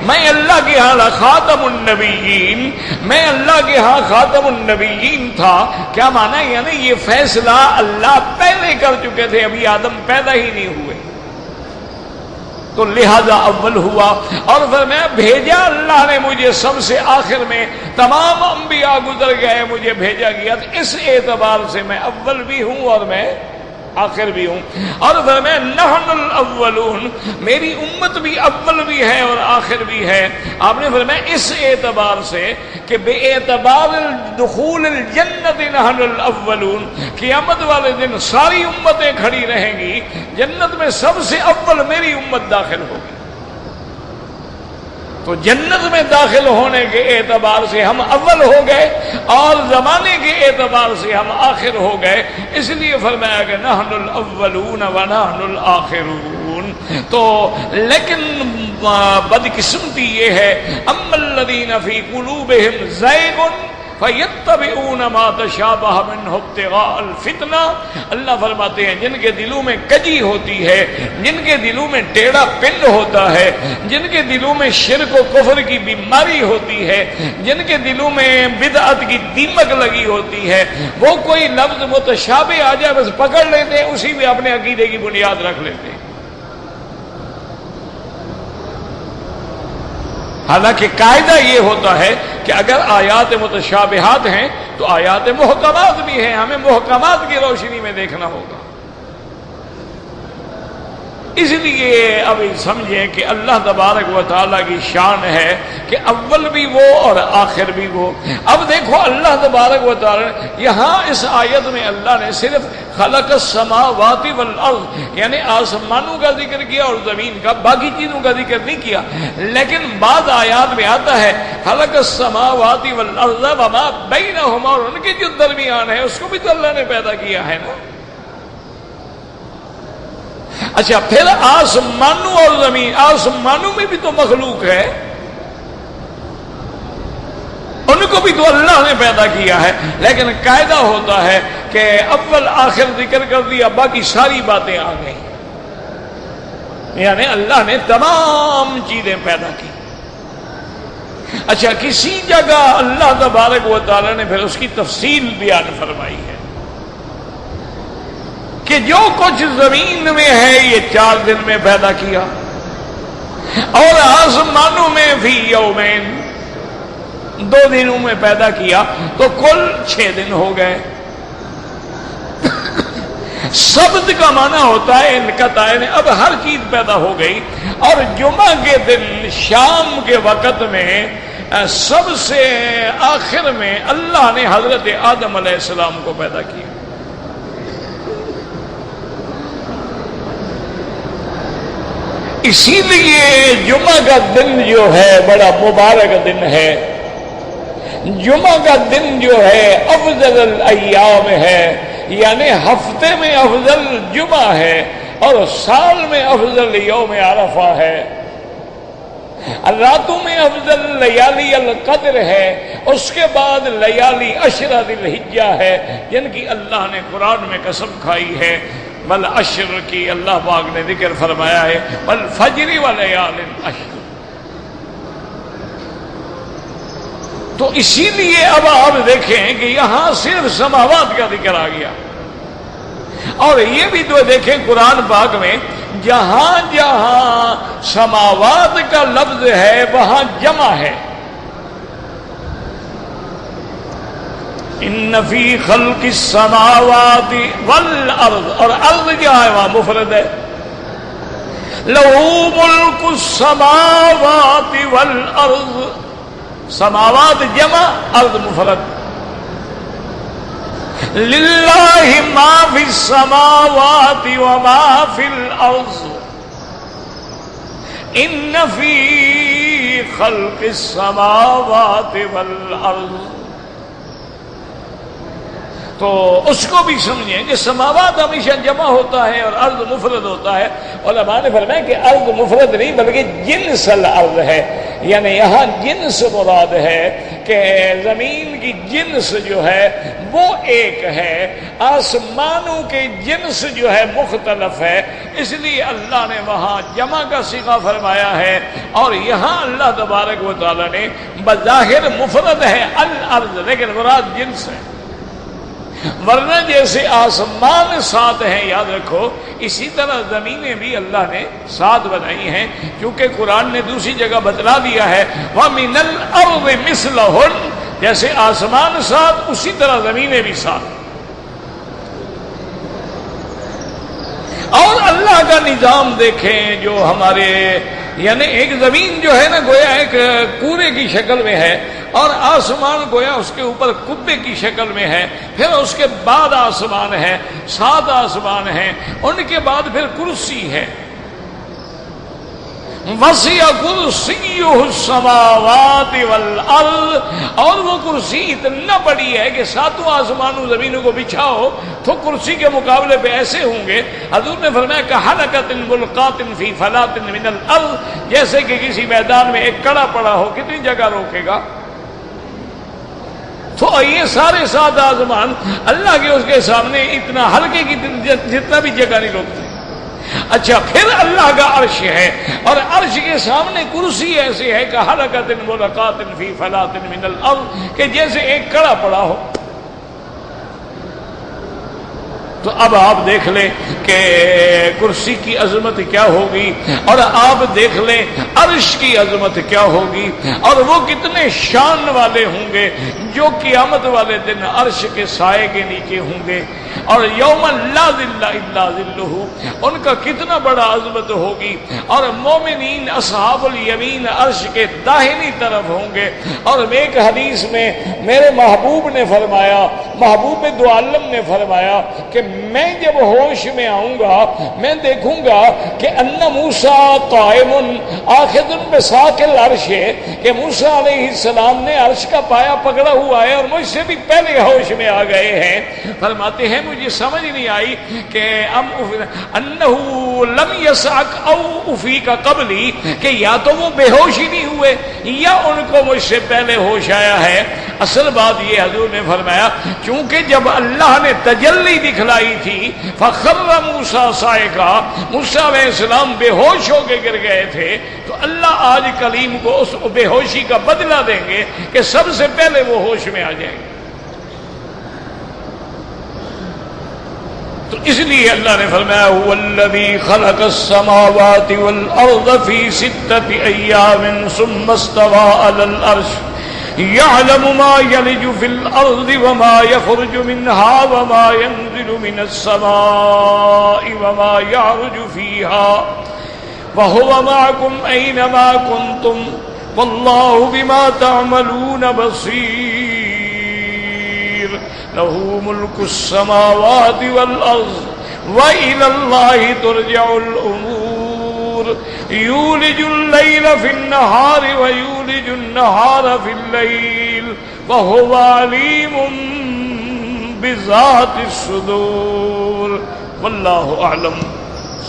میں اللہ کے ہاں خاتم النبیین، میں اللہ کے ہاں خاتم النبیین تھا. کیا مانا؟ یعنی یہ فیصلہ اللہ پہلے کر چکے تھے، ابھی آدم پیدا ہی نہیں ہوئے، تو لہذا اول ہوا. اور پھر میں بھیجا اللہ نے مجھے سب سے آخر میں، تمام انبیاء گزر گئے مجھے بھیجا گیا، تو اس اعتبار سے میں اول بھی ہوں اور میں آخر بھی ہوں. اور پھر میں نحن الاولون، میری امت بھی اول بھی ہے اور آخر بھی ہے. آپ نے فرمایا اس اعتبار سے کہ بے اعتبار دخول الجنت نحن الاولون، قیامت والے دن ساری امتیں کھڑی رہیں گی، جنت میں سب سے اول میری امت داخل ہوگی. تو جنت میں داخل ہونے کے اعتبار سے ہم اول ہو گئے اور زمانے کے اعتبار سے ہم آخر ہو گئے. اس لیے فرمایا کہ نحن الاولون ونحن الاخرون. تو لیکن بدقسمتی یہ ہے، اما الذین فی قلوبہم زیغ فَيَتَّبِعُونَ مَا تَشَابَهَ مِنْهُ ابْتِغَاءَ الْفِتْنَةِ. اللہ فرماتے ہیں جن کے دلوں میں کجی ہوتی ہے، جن کے دلوں میں ٹیڑھا پن ہوتا ہے، جن کے دلوں میں شرک و کفر کی بیماری ہوتی ہے، جن کے دلوں میں بدعت کی دیمک لگی ہوتی ہے، وہ کوئی لفظ متشابہ آ جائے بس پکڑ لیتے ہیں، اسی میں اپنے عقیدے کی بنیاد رکھ لیتے ہیں. حالانکہ قاعدہ یہ ہوتا ہے کہ اگر آیات متشابہات ہیں تو آیات محکمات بھی ہیں، ہمیں محکمات کی روشنی میں دیکھنا ہوگا. اس لیے اب سمجھیں کہ اللہ تبارک و تعالیٰ کی شان ہے کہ اول بھی وہ اور آخر بھی وہ. اب دیکھو اللہ تبارک و تعالیٰ یہاں اس آیت میں اللہ نے صرف خلق السماوات والارض یعنی آسمانوں کا ذکر کیا اور زمین کا، باقی چیزوں کا ذکر نہیں کیا. لیکن بعض آیات میں آتا ہے خلق السماوات والارض وما بینہما، اور ان کے جو درمیان ہے اس کو بھی تو اللہ نے پیدا کیا ہے نا. اچھا پھر آسمانوں اور زمین، آسمانوں میں بھی تو مخلوق ہے، ان کو بھی تو اللہ نے پیدا کیا ہے. لیکن قاعدہ ہوتا ہے کہ اول آخر ذکر کر دیا، باقی ساری باتیں آ گئیں. یعنی اللہ نے تمام چیزیں پیدا کی. اچھا، کسی جگہ اللہ تبارک و تعالی نے پھر اس کی تفصیل بیان فرمائی ہے کہ جو کچھ زمین میں ہے یہ 4 دن میں پیدا کیا، اور آسمانوں میں بھی یومین 2 دنوں میں پیدا کیا، تو کل 6 دن ہو گئے۔ سبت کا معنی ہوتا ہے انقطاع، اب ہر چیز پیدا ہو گئی، اور جمعہ کے دن شام کے وقت میں سب سے آخر میں اللہ نے حضرت آدم علیہ السلام کو پیدا کیا۔ اسی لیے جمعہ کا دن جو ہے بڑا مبارک دن ہے، جمعہ کا دن جو ہے افضل الایام ہے، یعنی ہفتے میں افضل جمعہ ہے، اور سال میں افضل یوم عرفہ ہے، راتوں میں افضل لیالی القدر ہے، اس کے بعد لیالی عشرہ ذی الحجہ ہے، جن کی اللہ نے قرآن میں قسم کھائی ہے، بل عشر کی اللہ پاک نے ذکر فرمایا ہے، بل فجر ولیال عشر۔ تو اسی لیے اب آپ دیکھیں کہ یہاں صرف سماوات کا ذکر آ گیا، اور یہ بھی تو دیکھیں قرآن پاک میں جہاں جہاں سماوات کا لفظ ہے وہاں جمع ہے۔ ان فی خلق السماوات والارض، اور ارض کیا ہے وہاں مفرد ہے، لہ ملک السماوات والارض، سماوات جمع ارض مفرد، للہ ما فی السماوات وما فی الارض ان فی خلق السماوات والارض۔ تو اس کو بھی سمجھیں کہ سماوات ہمیشہ جمع ہوتا ہے اور ارض مفرد ہوتا ہے۔ علماء نے فرمایا کہ ارض مفرد نہیں بلکہ جنس الارض ہے، یعنی یہاں جنس مراد ہے کہ زمین کی جنس جو ہے وہ ایک ہے، آسمانوں کے جنس جو ہے مختلف ہے، اس لیے اللہ نے وہاں جمع کا صیغہ فرمایا ہے، اور یہاں اللہ تبارک و تعالی نے بظاہر مفرد ہے الارض، لیکن مراد جنس ہے۔ ورنہ جیسے آسمان 7 ہیں یاد رکھو، اسی طرح زمینیں بھی اللہ نے 7 بنائی ہیں، کیونکہ قرآن نے دوسری جگہ بتلا دیا ہے وَمِنَ الْأَرْضِ مِثْلَهُنَّ، جیسے آسمان 7 اسی طرح زمینیں بھی 7۔ اور اللہ کا نظام دیکھیں جو ہمارے، یعنی ایک زمین جو ہے نا گویا ایک کورے کی شکل میں ہے، اور آسمان گویا اس کے اوپر کبے کی شکل میں ہے، پھر اس کے بعد آسمان ہے، 7 آسمان ہیں، ان کے بعد پھر کرسی ہے، وسع کرسیہ السماوات والارض، اور وہ کرسی اتنا بڑی ہے کہ 7 آسمانوں زمینوں کو بچھاؤ تو کرسی کے مقابلے پہ ایسے ہوں گے۔ حضور نے فرمایا کہ حلقۃ ملقاۃ فی فلاۃ من الارض، جیسے کہ کسی میدان میں ایک کڑا پڑا ہو، کتنی جگہ روکے گا؟ تو یہ سارے 7 آسمان اللہ کے اس کے سامنے اتنا ہلکے کی جتنا بھی جگہ نہیں روکتے۔ اچھا، پھر اللہ کا عرش ہے، اور عرش کے سامنے کرسی ایسے ہے کہ حلقۃ ملقاۃ فی فلاۃ من الارض، کہ جیسے ایک کڑا پڑا ہو۔ تو اب آپ دیکھ لیں کہ کرسی کی عظمت کیا ہوگی، اور آپ دیکھ لیں عرش کی عظمت کیا ہوگی، اور وہ کتنے شان والے ہوں گے جو قیامت والے دن عرش کے سائے کے نیچے ہوں گے، اور یوم لا ظل الا ظلہ، ان کا کتنا بڑا عظمت ہوگی، اور مومنین اصحاب الیمین عرش کے داہنی طرف ہوں گے۔ اور ایک حدیث میں میرے محبوب نے فرمایا، محبوب دو عالم نے فرمایا کہ میں جب ہوش میں آؤں گا میں دیکھوں گا کہ ان موسیٰ قائم آخذ بساق العرش، کہ موسیٰ علیہ السلام نے عرش کا پایا پکڑا ہوا ہے، اور مجھ سے بھی پہلے ہوش میں آ گئے ہیں۔ فرماتے ہیں مجھے سمجھ نہیں آئی کہ انہو لم یسعک او افیک قبلی، کہ یا تو وہ بے ہوش ہی نہیں ہوئے یا ان کو مجھ سے پہلے ہوش آیا ہے۔ اصل بات یہ حضور نے فرمایا چونکہ جب اللہ نے تجلی دکھلائی تھی فخر موسیٰ صاعقا، موسیٰ علیہ السلام بے ہوش ہو کے گر گئے تھے، تو اللہ آج کلیم کو اس بے ہوشی کا بدلہ دیں گے کہ سب سے پہلے وہ ہوش میں آ جائیں گے۔ تو اس لیے اللہ نے فرمایا هو الذی خلق السماوات والارض فی ستۃ ایام ثم استوى علی العرش یعلم ما یلج فی الارض وما یخرج منها وما ینزل من السماء وما یعرج فیها وهو معکم اینما کنتم واللہ بما تعملون بصیر له ملک السماوات والارض وإلى الله ترجع الأمور يولج الليل في النهار ويولج النهار في الليل وهو عليم بذات الصدور والله أعلم۔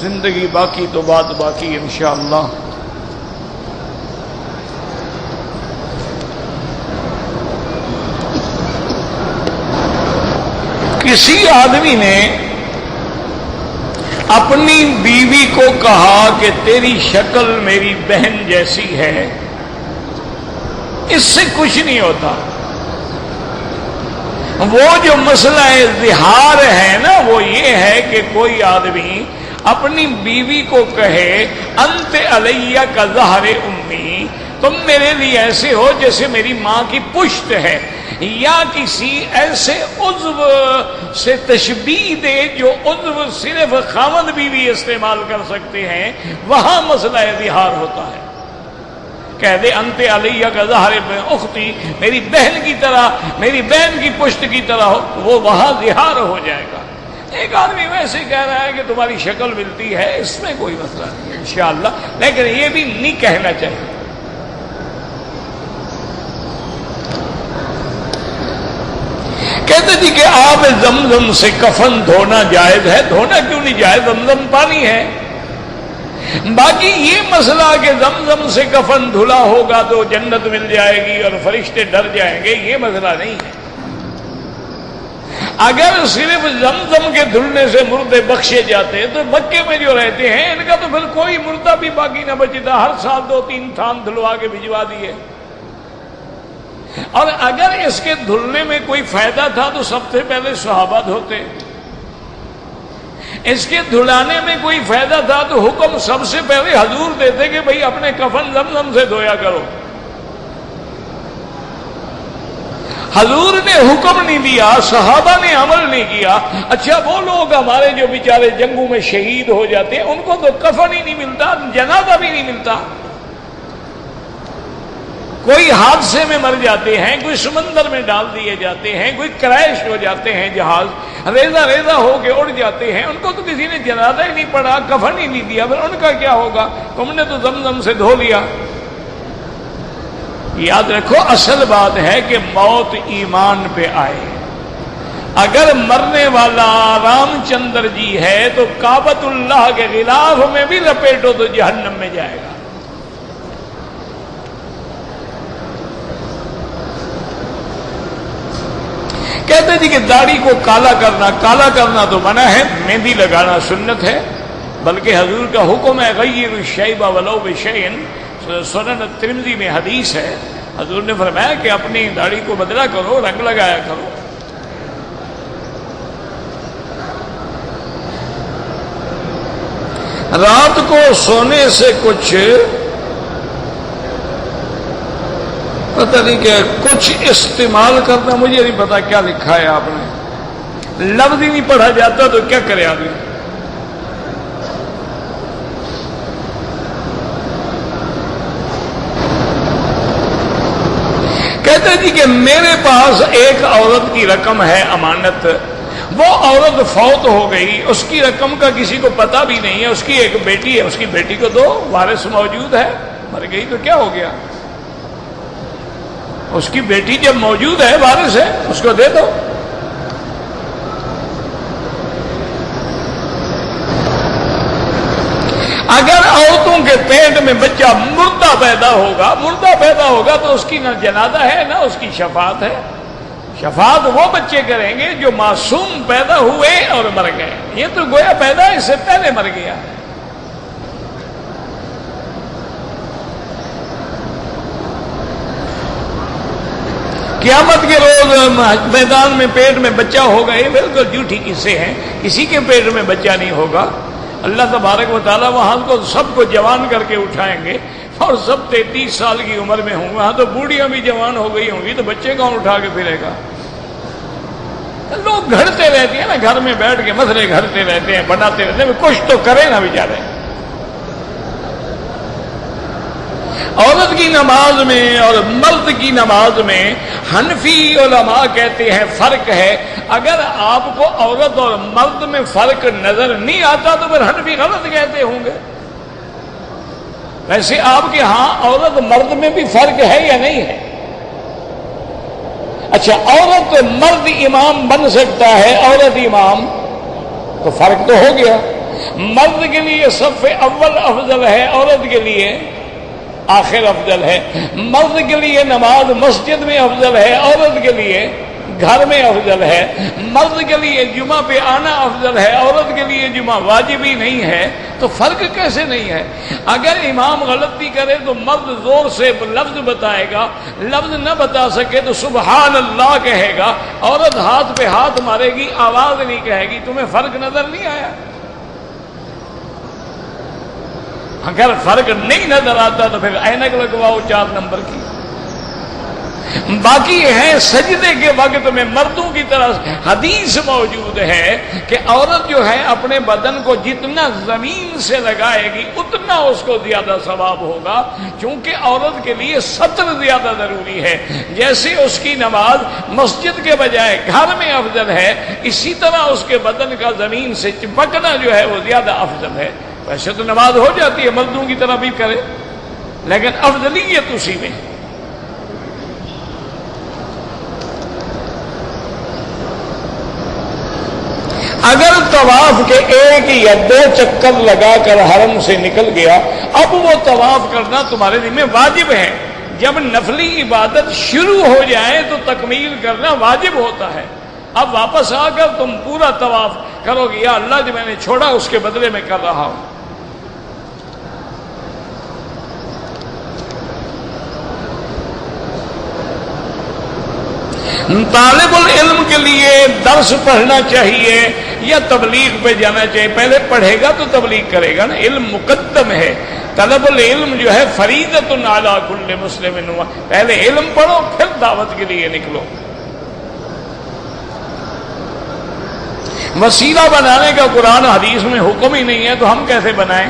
زندگی باقی تو بات باقی انشاءاللہ۔ کسی آدمی نے اپنی بیوی کو کہا کہ تیری شکل میری بہن جیسی ہے، اس سے کچھ نہیں ہوتا۔ وہ جو مسئلہ اظہار ہے نا وہ یہ ہے کہ کوئی آدمی اپنی بیوی کو کہے انت علیہ کا ظہر امی، تم میرے لیے ایسے ہو جیسے میری ماں کی پشت ہے، یا کسی ایسے عضو سے تشبیہ دے جو عضو صرف خاوند بیوی استعمال کر سکتے ہیں، وہاں مسئلہ اظہار ہوتا ہے۔ کہہ دے انت علیہ کا ظہر اختی، میری بہن کی طرح، میری بہن کی پشت کی طرح ہو، وہ وہاں ظہار ہو جائے گا۔ ایک آدمی ویسے کہہ رہا ہے کہ تمہاری شکل ملتی ہے، اس میں کوئی مسئلہ نہیں ہے انشاءاللہ، لیکن یہ بھی نہیں کہنا چاہیے۔ کہتے جی کہ آب زمزم سے کفن دھونا جائز ہے، دھونا کیوں نہیں جائز؟ زمزم پانی ہے۔ باقی یہ مسئلہ کہ زمزم سے کفن دھلا ہوگا تو جنت مل جائے گی اور فرشتے ڈر جائیں گے، یہ مسئلہ نہیں ہے۔ اگر صرف زمزم کے دھلنے سے مردے بخشے جاتے تو مکے میں جو رہتے ہیں ان کا تو پھر کوئی مردہ بھی باقی نہ بچتا، ہر سال 2-3 تھان دھلوا کے بھجوا دیے۔ اور اگر اس کے دھلنے میں کوئی فائدہ تھا تو سب سے پہلے صحابہ دھوتے، اس کے دھلانے میں کوئی فائدہ تھا تو حکم سب سے پہلے حضور دیتے کہ بھئی اپنے کفن زمزم سے دھویا کرو۔ حضور نے حکم نہیں دیا، صحابہ نے عمل نہیں کیا۔ اچھا وہ لوگ ہمارے جو بیچارے جنگوں میں شہید ہو جاتے ہیں ان کو تو کفن ہی نہیں ملتا، جنازہ بھی نہیں ملتا، کوئی حادثے میں مر جاتے ہیں، کوئی سمندر میں ڈال دیے جاتے ہیں، کوئی کریش ہو جاتے ہیں، جہاز ریزہ ریزہ ہو کے اڑ جاتے ہیں، ان کو تو کسی نے جنازہ ہی نہیں پڑھا، کفن ہی نہیں دیا، پھر ان کا کیا ہوگا؟ تم نے تو زمزم سے دھو لیا۔ یاد رکھو اصل بات ہے کہ موت ایمان پہ آئے۔ اگر مرنے والا رام چندر جی ہے تو کعبۃ اللہ کے غلاف میں بھی لپیٹو تو جہنم میں جائے گا۔ کہتے جی کہ داڑھی کو کالا کرنا تو منع ہے، مہندی لگانا سنت ہے، بلکہ حضور کا حکم ہے غیر الشیب ولو بشیء۔ سنن ترمذی میں حدیث ہے، حضور نے فرمایا کہ اپنی داڑھی کو بدلا کرو، رنگ لگایا کرو۔ رات کو سونے سے کچھ پتہ نہیں کہ کچھ استعمال کرنا، مجھے نہیں پتا کیا لکھا ہے آپ نے، لفظ ہی نہیں پڑھا جاتا تو کیا کرے آدمی۔ کہتے جی کہ میرے پاس ایک عورت کی رقم ہے امانت، وہ عورت فوت ہو گئی، اس کی رقم کا کسی کو پتہ بھی نہیں ہے، اس کی ایک بیٹی ہے، اس کی بیٹی کو دو، وارث موجود ہے، مر گئی تو کیا ہو گیا؟ اس کی بیٹی جب موجود ہے، وارث ہے، اس کو دے دو۔ اگر عورتوں کے پیٹ میں بچہ مردہ پیدا ہوگا تو اس کی نہ جنازہ ہے نہ اس کی شفاعت ہے. شفاعت وہ بچے کریں گے جو معصوم پیدا ہوئے اور مر گئے. یہ تو گویا پیدا اس سے پہلے مر گیا. قیامت کے روز میدان میں پیٹ میں بچہ ہوگا. یہ بالکل جھوٹی قصے ہیں. کسی کے پیٹ میں بچہ نہیں ہوگا. اللہ تبارک و تعالیٰ وہاں کو سب کو جوان کر کے اٹھائیں گے اور سب 33 سال کی عمر میں ہوں گے. وہاں تو بوڑھیاں بھی جوان ہو گئی ہوں گی تو بچے کون اٹھا کے پھرے گا. لوگ گھڑتے رہتے ہیں نا, گھر میں بیٹھ کے مسئلے گھڑتے رہتے ہیں, بناتے رہتے ہیں. کچھ تو کرے نا بیچارے. عورت کی نماز میں اور مرد کی نماز میں حنفی علماء کہتے ہیں فرق ہے. اگر آپ کو عورت اور مرد میں فرق نظر نہیں آتا تو پھر حنفی غلط کہتے ہوں گے. ویسے آپ کے ہاں عورت مرد میں بھی فرق ہے یا نہیں ہے؟ اچھا, عورت مرد امام بن سکتا ہے, عورت امام, تو فرق تو ہو گیا. مرد کے لیے صف اول افضل ہے, عورت کے لیے آخر افضل ہے. مرد کے لیے نماز مسجد میں افضل ہے, عورت کے لیے گھر میں افضل ہے. مرد کے لیے جمعہ پہ آنا افضل ہے, عورت کے لیے جمعہ واجب ہی نہیں ہے. تو فرق کیسے نہیں ہے؟ اگر امام غلطی کرے تو مرد زور سے لفظ بتائے گا, لفظ نہ بتا سکے تو سبحان اللہ کہے گا. عورت ہاتھ پہ ہاتھ مارے گی, آواز نہیں کہے گی. تمہیں فرق نظر نہیں آیا؟ اگر فرق نہیں نظر آتا تو پھر اینک لگواؤ 4 نمبر کی. باقی ہے سجدے کے وقت میں مردوں کی طرح حدیث موجود ہے کہ عورت جو ہے اپنے بدن کو جتنا زمین سے لگائے گی اتنا اس کو زیادہ ثواب ہوگا, کیونکہ عورت کے لیے ستر زیادہ ضروری ہے. جیسے اس کی نماز مسجد کے بجائے گھر میں افضل ہے, اسی طرح اس کے بدن کا زمین سے چپکنا جو ہے وہ زیادہ افضل ہے. ویسے تو نماز ہو جاتی ہے مردوں کی طرح بھی کرے, لیکن افضلیت اسی میں. اگر طواف کے 1 یا 2 چکر لگا کر حرم سے نکل گیا, اب وہ طواف کرنا تمہارے ذمہ واجب ہے. جب نفلی عبادت شروع ہو جائے تو تکمیل کرنا واجب ہوتا ہے. اب واپس آ کر تم پورا طواف کرو گے, یا اللہ جو میں نے چھوڑا اس کے بدلے میں کر رہا ہوں. طالب العلم کے لیے درس پڑھنا چاہیے یا تبلیغ پہ جانا چاہیے؟ پہلے پڑھے گا تو تبلیغ کرے گا نا. علم مقدم ہے. طلب العلم جو ہے فریضۃ علی کل مسلم. پہلے علم پڑھو پھر دعوت کے لیے نکلو. وسیلہ بنانے کا قرآن حدیث میں حکم ہی نہیں ہے تو ہم کیسے بنائیں؟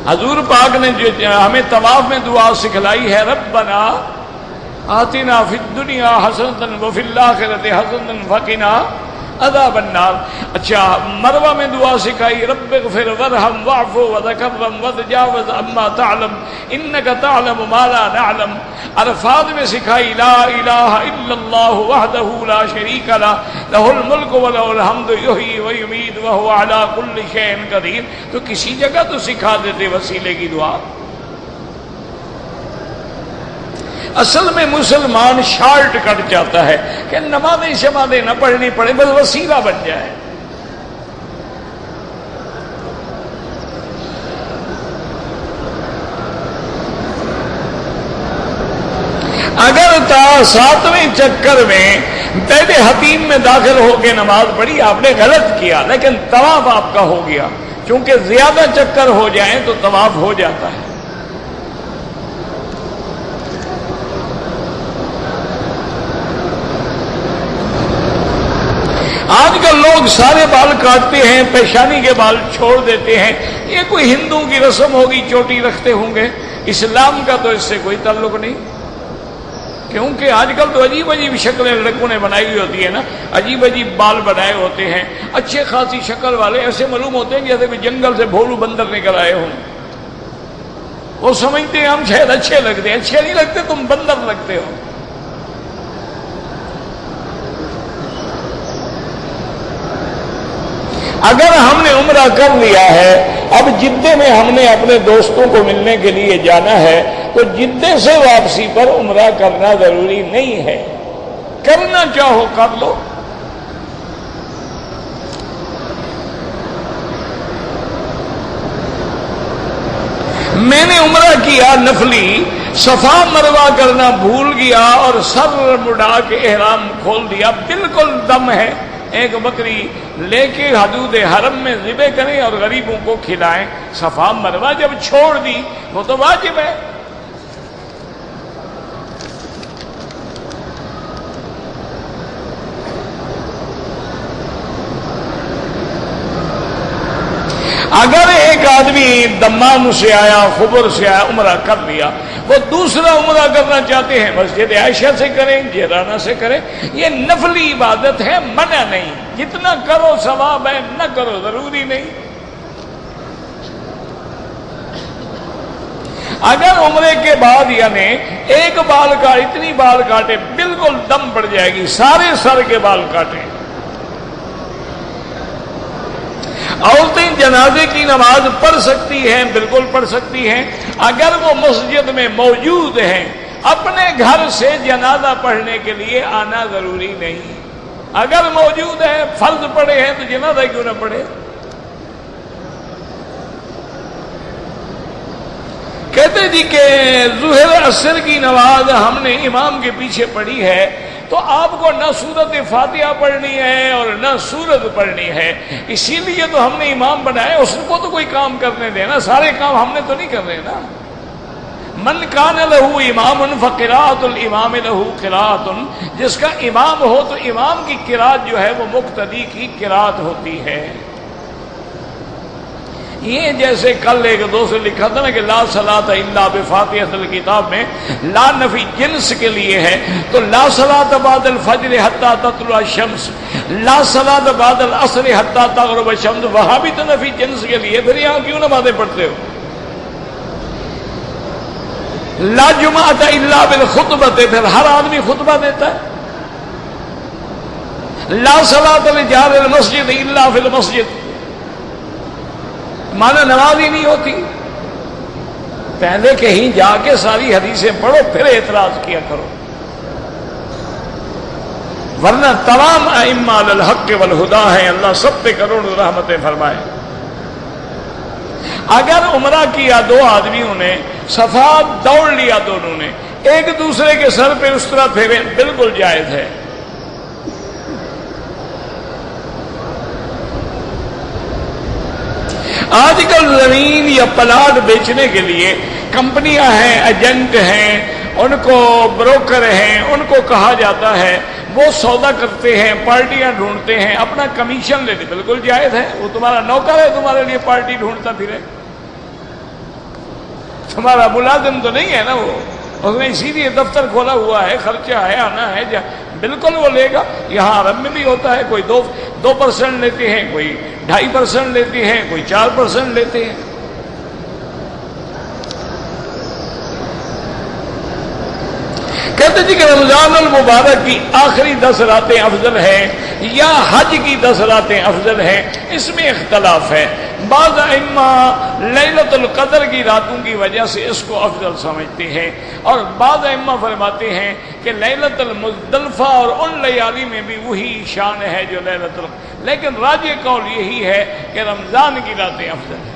حضور پاک نے جو ہمیں طواف میں دعا سکھلائی ہے, ربنا آتنا فی الدنیا حسنۃ وفی الآخرۃ حسنۃ وقنا عذاب النار. اچھا, مروہ میں دعا سکھائی, رب اغفر وارحم واعف وتکرم وتجاوز عما تعلم انک تعلم ما لا نعلم. عرفات میں سکھائی, لا الہ الا اللہ وحدہ لا شریک لہ لہ الملک ولہ الحمد یحیی ویمیت وہو علی کل شیء قدیر. تو کسی جگہ تو سکھا دیتے وسیلے کی دعا. اصل میں مسلمان شارٹ کٹ چاہتا ہے کہ نمازیں شمازیں نہ پڑھنی پڑے, بس وسیلہ بن جائے. اگر 7ویں چکر میں پہلے حتیم میں داخل ہو کے نماز پڑھی, آپ نے غلط کیا, لیکن طواف آپ کا ہو گیا. چونکہ زیادہ چکر ہو جائیں تو طواف ہو جاتا ہے. آج کل لوگ سارے بال کاٹتے ہیں, پیشانی کے بال چھوڑ دیتے ہیں. یہ کوئی ہندوؤں کی رسم ہوگی, چوٹی رکھتے ہوں گے. اسلام کا تو اس سے کوئی تعلق نہیں, کیونکہ آج کل تو عجیب عجیب شکلیں لڑکوں نے بنائی ہوئی ہوتی ہے نا, عجیب عجیب بال بنائے ہوتے ہیں. اچھے خاصی شکل والے ایسے معلوم ہوتے ہیں جیسے کہ جنگل سے بھولو بندر نکل آئے ہوں. وہ سمجھتے ہیں ہم شاید اچھے لگتے ہیں. اچھے نہیں لگتے, تم بندر لگتے ہو. اگر ہم نے عمرہ کر لیا ہے اب جدے میں ہم نے اپنے دوستوں کو ملنے کے لیے جانا ہے تو جدے سے واپسی پر عمرہ کرنا ضروری نہیں ہے، کرنا چاہو کر لو۔ میں نے عمرہ کیا نفلی، صفا مروہ کرنا بھول گیا اور سر مڑا کے احرام کھول دیا، بالکل دم ہے، ایک بکری لے کے حدود حرم میں ذبح کریں اور غریبوں کو کھلائیں۔ صفا مروہ جب چھوڑ دی وہ تو واجب ہے۔ اگر ایک آدمی دمام سے آیا، خبر سے آیا، عمرہ کر لیا، وہ دوسرا عمرہ کرنا چاہتے ہیں مسجد عائشہ سے کریں، جیرانہ سے کریں، یہ نفلی عبادت ہے، منع نہیں، جتنا کرو ثواب ہے، نہ کرو ضروری نہیں۔ اگر عمرے کے بعد یعنی ایک بال کا اتنی بال کاٹے بالکل دم پڑ جائے گی، سارے سر کے بال کاٹیں۔ عورتیں جنازے کی نماز پڑھ سکتی ہیں، بالکل پڑھ سکتی ہیں، اگر وہ مسجد میں موجود ہیں، اپنے گھر سے جنازہ پڑھنے کے لیے آنا ضروری نہیں۔ اگر موجود ہے، فرض پڑھے ہیں تو جنازہ کیوں نہ پڑھے؟ کہتے جی کہ ظہر عصر کی نماز ہم نے امام کے پیچھے پڑھی ہے تو آپ کو نہ سورت فاتحہ پڑھنی ہے اور نہ سورت پڑھنی ہے، اسی لیے تو ہم نے امام بنایا، اس کو تو کوئی کام کرنے دینا، سارے کام ہم نے تو نہیں کرنے نا۔ من کان لہو امام فقراءۃ الامام لہو قراءۃ، جس کا امام ہو تو امام کی قراءت جو ہے وہ مقتدی کی قراءت ہوتی ہے۔ یہ جیسے کل ایک دوست نے لکھا تھا نا کہ لا صلاۃ الا بفاتحۃ الکتاب میں لا نفی جنس کے لیے ہے، تو لا صلاۃ بعد الفجر حتی تطلع الشمس، لا صلاۃ بعد العصر حتی تغرب الشمس، وہاں بھی تو نفی جنس کے لیے، پھر یہاں کیوں نمازیں پڑھتے ہو؟ لا جمعۃ الا بالخطبۃ، پھر ہر آدمی خطبہ دیتا ہے۔ لا صلاۃ لجار المسجد الا فی المسجد، مانا نماز ہی نہیں ہوتی۔ پہلے کہیں جا کے ساری حدیثیں پڑھو پھر اعتراض کیا کرو، ورنہ تمام ائمہ علی الحق والہدی ہیں، اللہ سب پہ کروڑوں رحمتیں فرمائے۔ اگر عمرہ کیا دو آدمیوں نے، صفا دوڑ لیا دونوں نے، ایک دوسرے کے سر پہ اس طرح پھیرے، بالکل جائز ہے۔ آج کل زمین یا پلاٹ بیچنے کے لیے کمپنیاں ہیں، ایجنٹ ہیں، ان کو بروکر ہیں، ان کو کہا جاتا ہے، وہ سودا کرتے ہیں، پارٹیاں ڈھونڈتے ہیں، اپنا کمیشن لیتے، بالکل جائز ہے، وہ تمہارا نوکر ہے، تمہارے لیے پارٹی ڈھونڈتا پھرے، تمہارا ملازم تو نہیں ہے نا وہ، اس نے اسی لیے دفتر کھولا ہوا ہے، خرچہ ہے، آنا ہے، بالکل وہ لے گا۔ یہاں عرب میں بھی ہوتا ہے، کوئی 2% لیتے ہیں، کوئی 2.5% لیتے ہیں، کوئی 4% لیتے ہیں۔ کہتے جی کہ رمضان المبارک کی آخری 10 راتیں افضل ہیں یا حج کی 10 راتیں افضل ہیں، اس میں اختلاف ہے۔ بعض ائمہ لیلۃ القدر کی راتوں کی وجہ سے اس کو افضل سمجھتے ہیں، اور بعض ائمہ فرماتے ہیں کہ لیلۃ المزدلفہ اور ان لیالی میں بھی وہی شان ہے جو لیلۃ القدر، لیکن راجح قول یہی ہے کہ رمضان کی راتیں افضل ہیں۔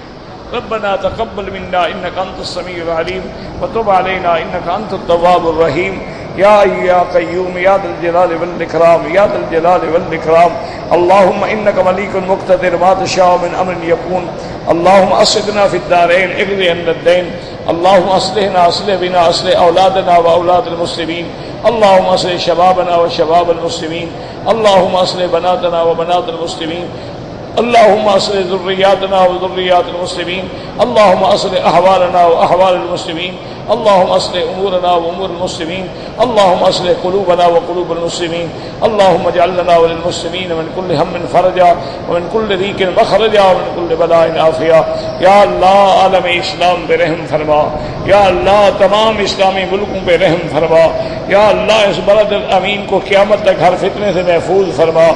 ربنا تقبل منا انك انت السميع العليم وتب علينا انك انت التواب الرحيم يا قيوم يا ذا الجلال والاكرام يا ذا الجلال والاكرام اللهم انك مليك مقتدر ما تشاء من امر يكون اللهم اصلحنا في الدارين اقض عنا الدين اللهم اصلح بنا اصلح اولادنا واولاد المسلمين اللهم اصلح شبابنا وشباب المسلمين اللهم اصلح بناتنا وبنات المسلمين اللهم اصلح ذرياتنا وذريات المسلمين اللهم اصلح احوالنا واحوال المسلمين اللهم اصلح امورنا وامور المسلمين اللهم اصلح قلوبنا وقلوب المسلمين اللهم اجعل لنا وللمسلمين من كل هم فرجا ومن كل ضيق مخرجا ومن كل بلاء عافيا۔ یا اللہ عالم اسلام پہ رحم فرما، یا اللہ تمام اسلامی ملکوں پہ رحم فرما، یا اللہ اس بلد الامین کو قیامت تک ہر فتنے سے محفوظ فرما،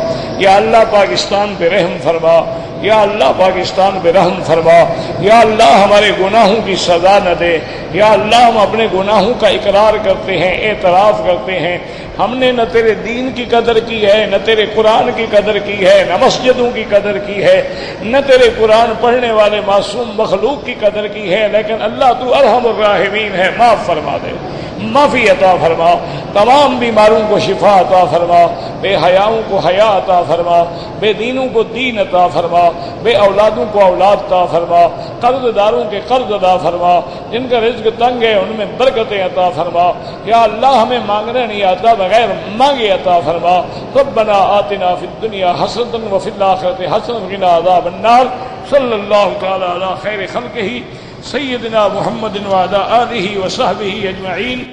یا اللہ پاکستان پہ رحم فرما، یا اللہ پاکستان پہ رحم فرما، یا اللہ ہمارے گناہوں کی سزا نہ دے، یا اللہ ہم اپنے گناہوں کا اقرار کرتے ہیں، اعتراف کرتے ہیں، ہم نے نہ تیرے دین کی قدر کی ہے، نہ تیرے قرآن کی قدر کی ہے، نہ مسجدوں کی قدر کی ہے، نہ تیرے قرآن پڑھنے والے معصوم مخلوق کی قدر کی ہے، لیکن اللہ تو ارحم الراحمین ہے، معاف فرما دے، معافی عطا فرما، تمام بیماروں کو شفا عطا فرما، بے حیاؤں کو حیا عطا فرما، بے دینوں کو دین عطا فرما، بے اولادوں کو اولاد عطا فرما، قرض داروں کے قرض عطا فرما، جن کا رزق تنگ ہے ان میں برکتیں عطا فرما، یا اللہ ہمیں مانگنا نہیں آتا بغیر مانگے عطا فرما، ربنا آتنا فی الدنیا حسنۃ وفی الآخرۃ حسنۃ وقنا عذاب النار، صلی اللہ تعالی علی خیر خلقہ سیدنا محمد وعلی آلہ وصحبہ اجمعین۔